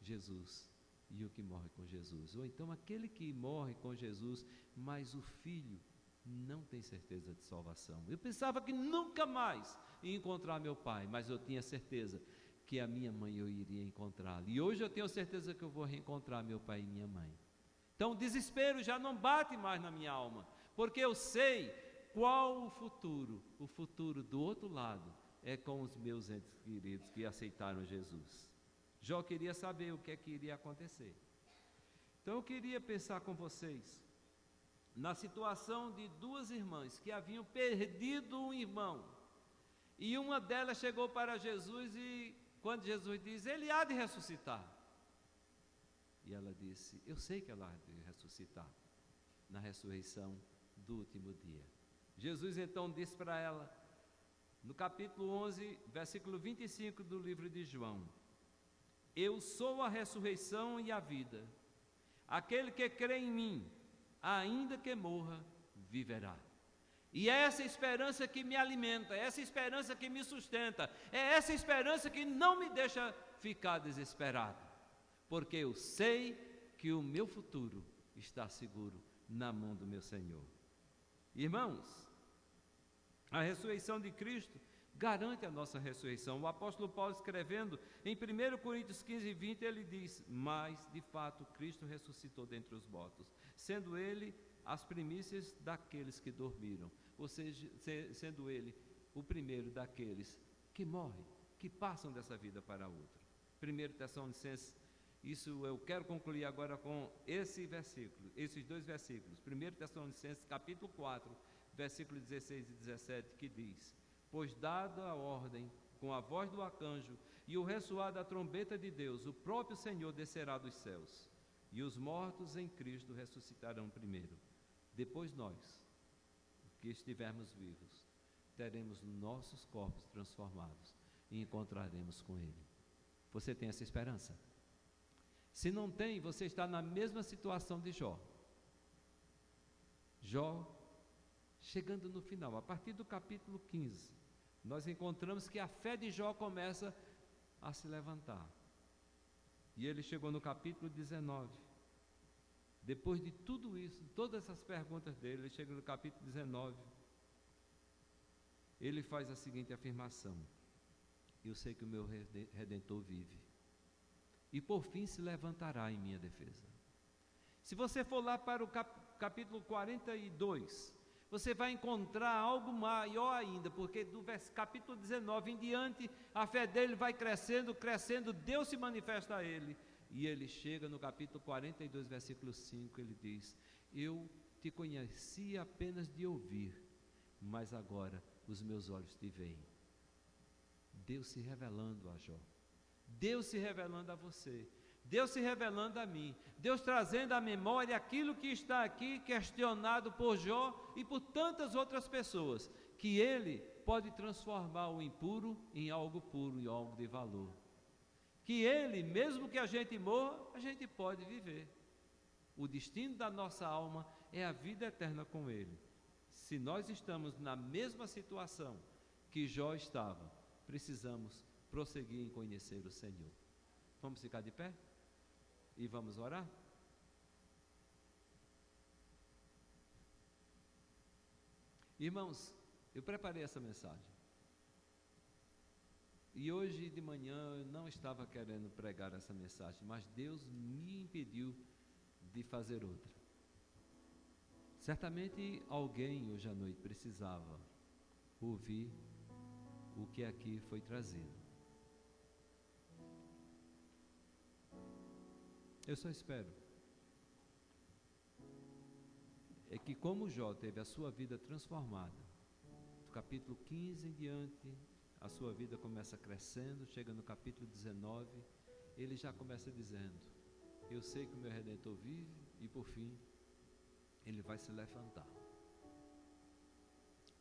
B: Jesus e o que morre com Jesus, ou então aquele que morre com Jesus, mas o filho não tem certeza de salvação. Eu pensava que nunca mais ia encontrar meu pai, mas eu tinha certeza que a minha mãe eu iria encontrá-la, e hoje eu tenho certeza que eu vou reencontrar meu pai e minha mãe. Então o desespero já não bate mais na minha alma, porque eu sei qual o futuro do outro lado é com os meus entes queridos que aceitaram Jesus. Jó queria saber o que é que iria acontecer. Então eu queria pensar com vocês na situação de duas irmãs que haviam perdido um irmão, e uma delas chegou para Jesus, e quando Jesus diz, ele há de ressuscitar, e ela disse, eu sei que ela há de ressuscitar na ressurreição do último dia. Jesus então disse para ela, no capítulo 11, versículo 25 do livro de João: eu sou a ressurreição e a vida. Aquele que crê em mim, ainda que morra, viverá. E é essa esperança que me alimenta, é essa esperança que me sustenta, é essa esperança que não me deixa ficar desesperado, porque eu sei que o meu futuro está seguro na mão do meu Senhor. Irmãos, a ressurreição de Cristo garante a nossa ressurreição. O apóstolo Paulo, escrevendo em 1 Coríntios 15, 20, ele diz: mas de fato Cristo ressuscitou dentre os mortos, sendo ele as primícias daqueles que dormiram, ou seja, sendo ele o primeiro daqueles que morrem, que passam dessa vida para outra. 1 Tessalonicenses, isso eu quero concluir agora com esse versículo, esses dois versículos. 1 Tessalonicenses capítulo 4, versículos 16 e 17, que diz: pois dada a ordem com a voz do arcanjo e o ressoar da trombeta de Deus, o próprio Senhor descerá dos céus, e os mortos em Cristo ressuscitarão primeiro. Depois nós, que estivermos vivos, teremos nossos corpos transformados e encontraremos com Ele. Você tem essa esperança? Se não tem, você está na mesma situação de Jó. Jó, chegando no final, a partir do capítulo 15, nós encontramos que a fé de Jó começa a se levantar. E ele chegou no capítulo 19. Depois de tudo isso, todas essas perguntas dele, ele chega no capítulo 19. Ele faz a seguinte afirmação: eu sei que o meu Redentor vive, e por fim se levantará em minha defesa. Se você for lá para o capítulo 42, você vai encontrar algo maior ainda, porque do capítulo 19 em diante, a fé dele vai crescendo, crescendo, Deus se manifesta a ele, e ele chega no capítulo 42, versículo 5, ele diz: eu te conhecia apenas de ouvir, mas agora os meus olhos te veem. Deus se revelando a Jó, Deus se revelando a você, Deus se revelando a mim, Deus trazendo à memória aquilo que está aqui questionado por Jó e por tantas outras pessoas, que Ele pode transformar o impuro em algo puro, em algo de valor, que Ele, mesmo que a gente morra, a gente pode viver. O destino da nossa alma é a vida eterna com Ele. Se nós estamos na mesma situação que Jó estava, precisamos prosseguir em conhecer o Senhor. Vamos ficar de pé? E vamos orar? Irmãos, eu preparei essa mensagem. E hoje de manhã eu não estava querendo pregar essa mensagem, mas Deus me impediu de fazer outra. Certamente alguém hoje à noite precisava ouvir o que aqui foi trazido. Eu só espero é que, como Jó teve a sua vida transformada, do capítulo 15 em diante, a sua vida começa crescendo, chega no capítulo 19, ele já começa dizendo: eu sei que o meu Redentor vive, e por fim ele vai se levantar.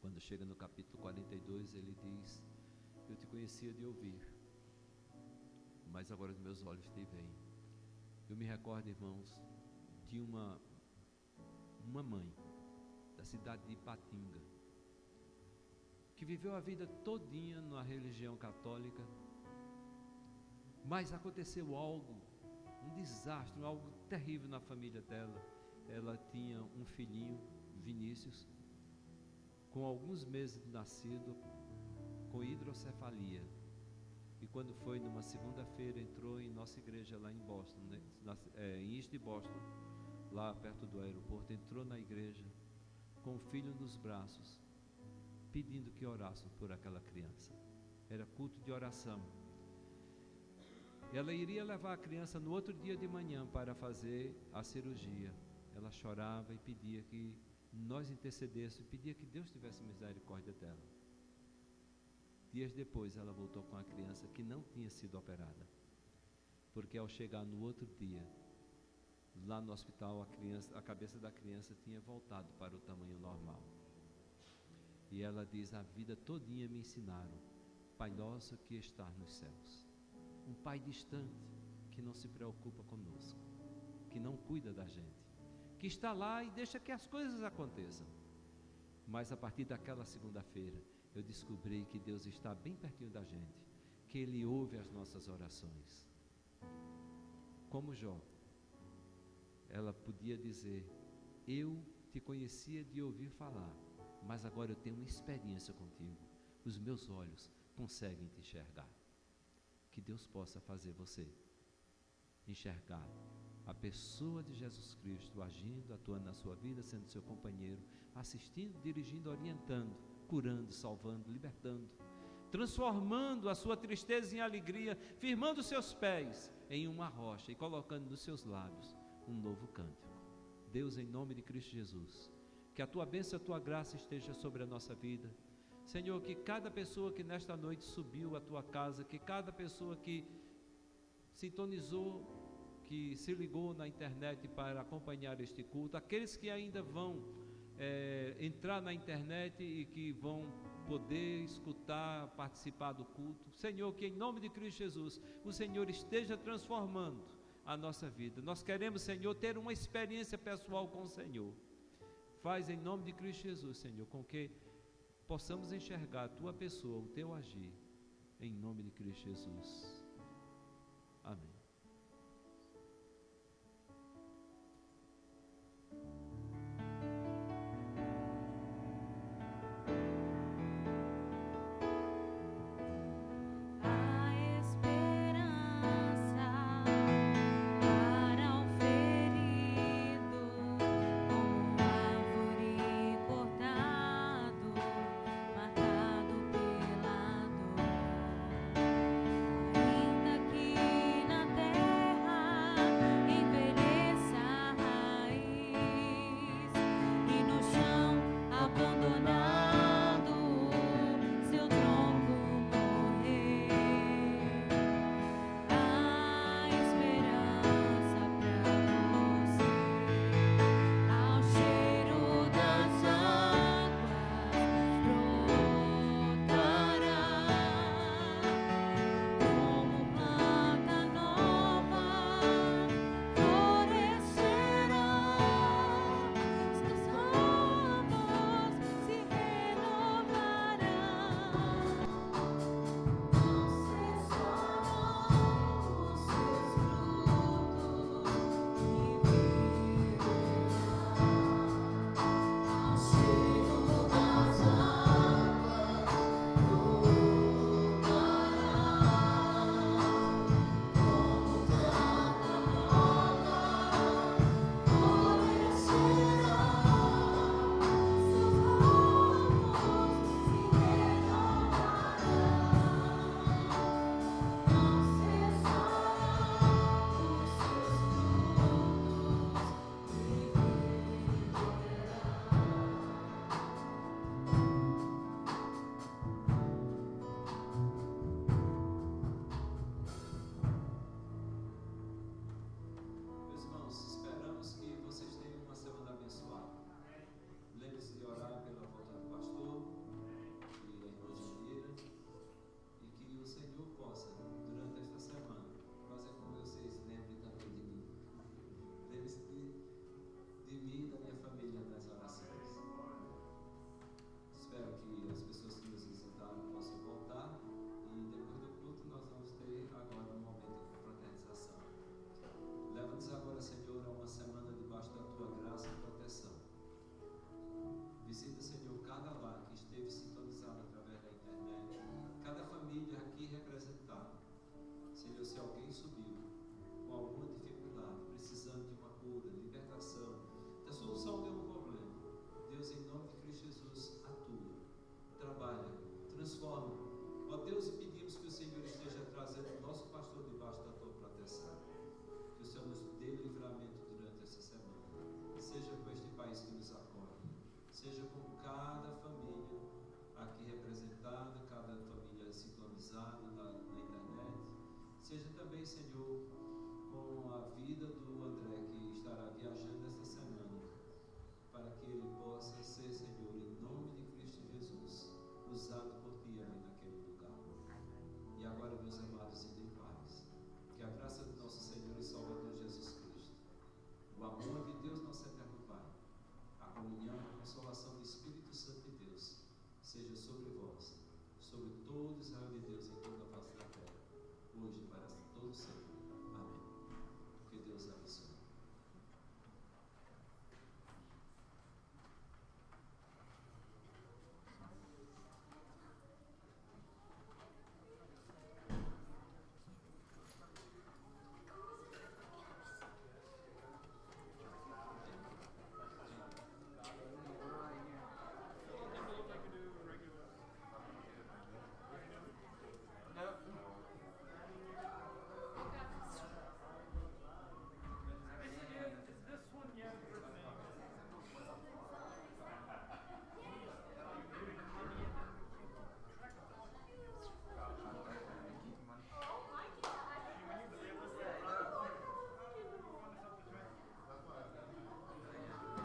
B: Quando chega no capítulo 42, ele diz: eu te conhecia de ouvir, mas agora os meus olhos te veem. Eu me recordo, irmãos, de uma mãe da cidade de Ipatinga, que viveu a vida todinha na religião católica, mas aconteceu algo, um desastre, algo terrível na família dela. Ela tinha um filhinho, Vinícius, com alguns meses de nascido, com hidrocefalia. E quando foi numa segunda-feira, entrou em nossa igreja lá em Boston, né? Em East Boston, lá perto do aeroporto, entrou na igreja com o filho nos braços, pedindo que orassem por aquela criança. Era culto de oração. Ela iria levar a criança no outro dia de manhã para fazer a cirurgia. Ela chorava e pedia que nós intercedêssemos, pedia que Deus tivesse misericórdia dela. Dias depois ela voltou com a criança que não tinha sido operada, porque ao chegar no outro dia, lá no hospital, a cabeça da criança tinha voltado para o tamanho normal. E ela diz: a vida todinha me ensinaram, Pai nosso que está nos céus. Um pai distante, que não se preocupa conosco, que não cuida da gente, que está lá e deixa que as coisas aconteçam. Mas a partir daquela segunda-feira, eu descobri que Deus está bem pertinho da gente, que Ele ouve as nossas orações. Como Jó, ela podia dizer: eu te conhecia de ouvir falar, mas agora eu tenho uma experiência contigo, os meus olhos conseguem te enxergar. Que Deus possa fazer você enxergar a pessoa de Jesus Cristo agindo, atuando na sua vida, sendo seu companheiro, assistindo, dirigindo, orientando, curando, salvando, libertando, transformando a sua tristeza em alegria, firmando seus pés em uma rocha e colocando nos seus lábios um novo cântico. Deus, em nome de Cristo Jesus, que a tua bênção e a tua graça esteja sobre a nossa vida. Senhor, que cada pessoa que nesta noite subiu à tua casa, que cada pessoa que sintonizou, que se ligou na internet para acompanhar este culto, aqueles que ainda vão entrar na internet e que vão poder escutar, participar do culto, Senhor, que em nome de Cristo Jesus, o Senhor esteja transformando a nossa vida. Nós queremos, Senhor, ter uma experiência pessoal com o Senhor. Faz em nome de Cristo Jesus, Senhor, com que possamos enxergar a tua pessoa, o teu agir, em nome de Cristo Jesus. Amém.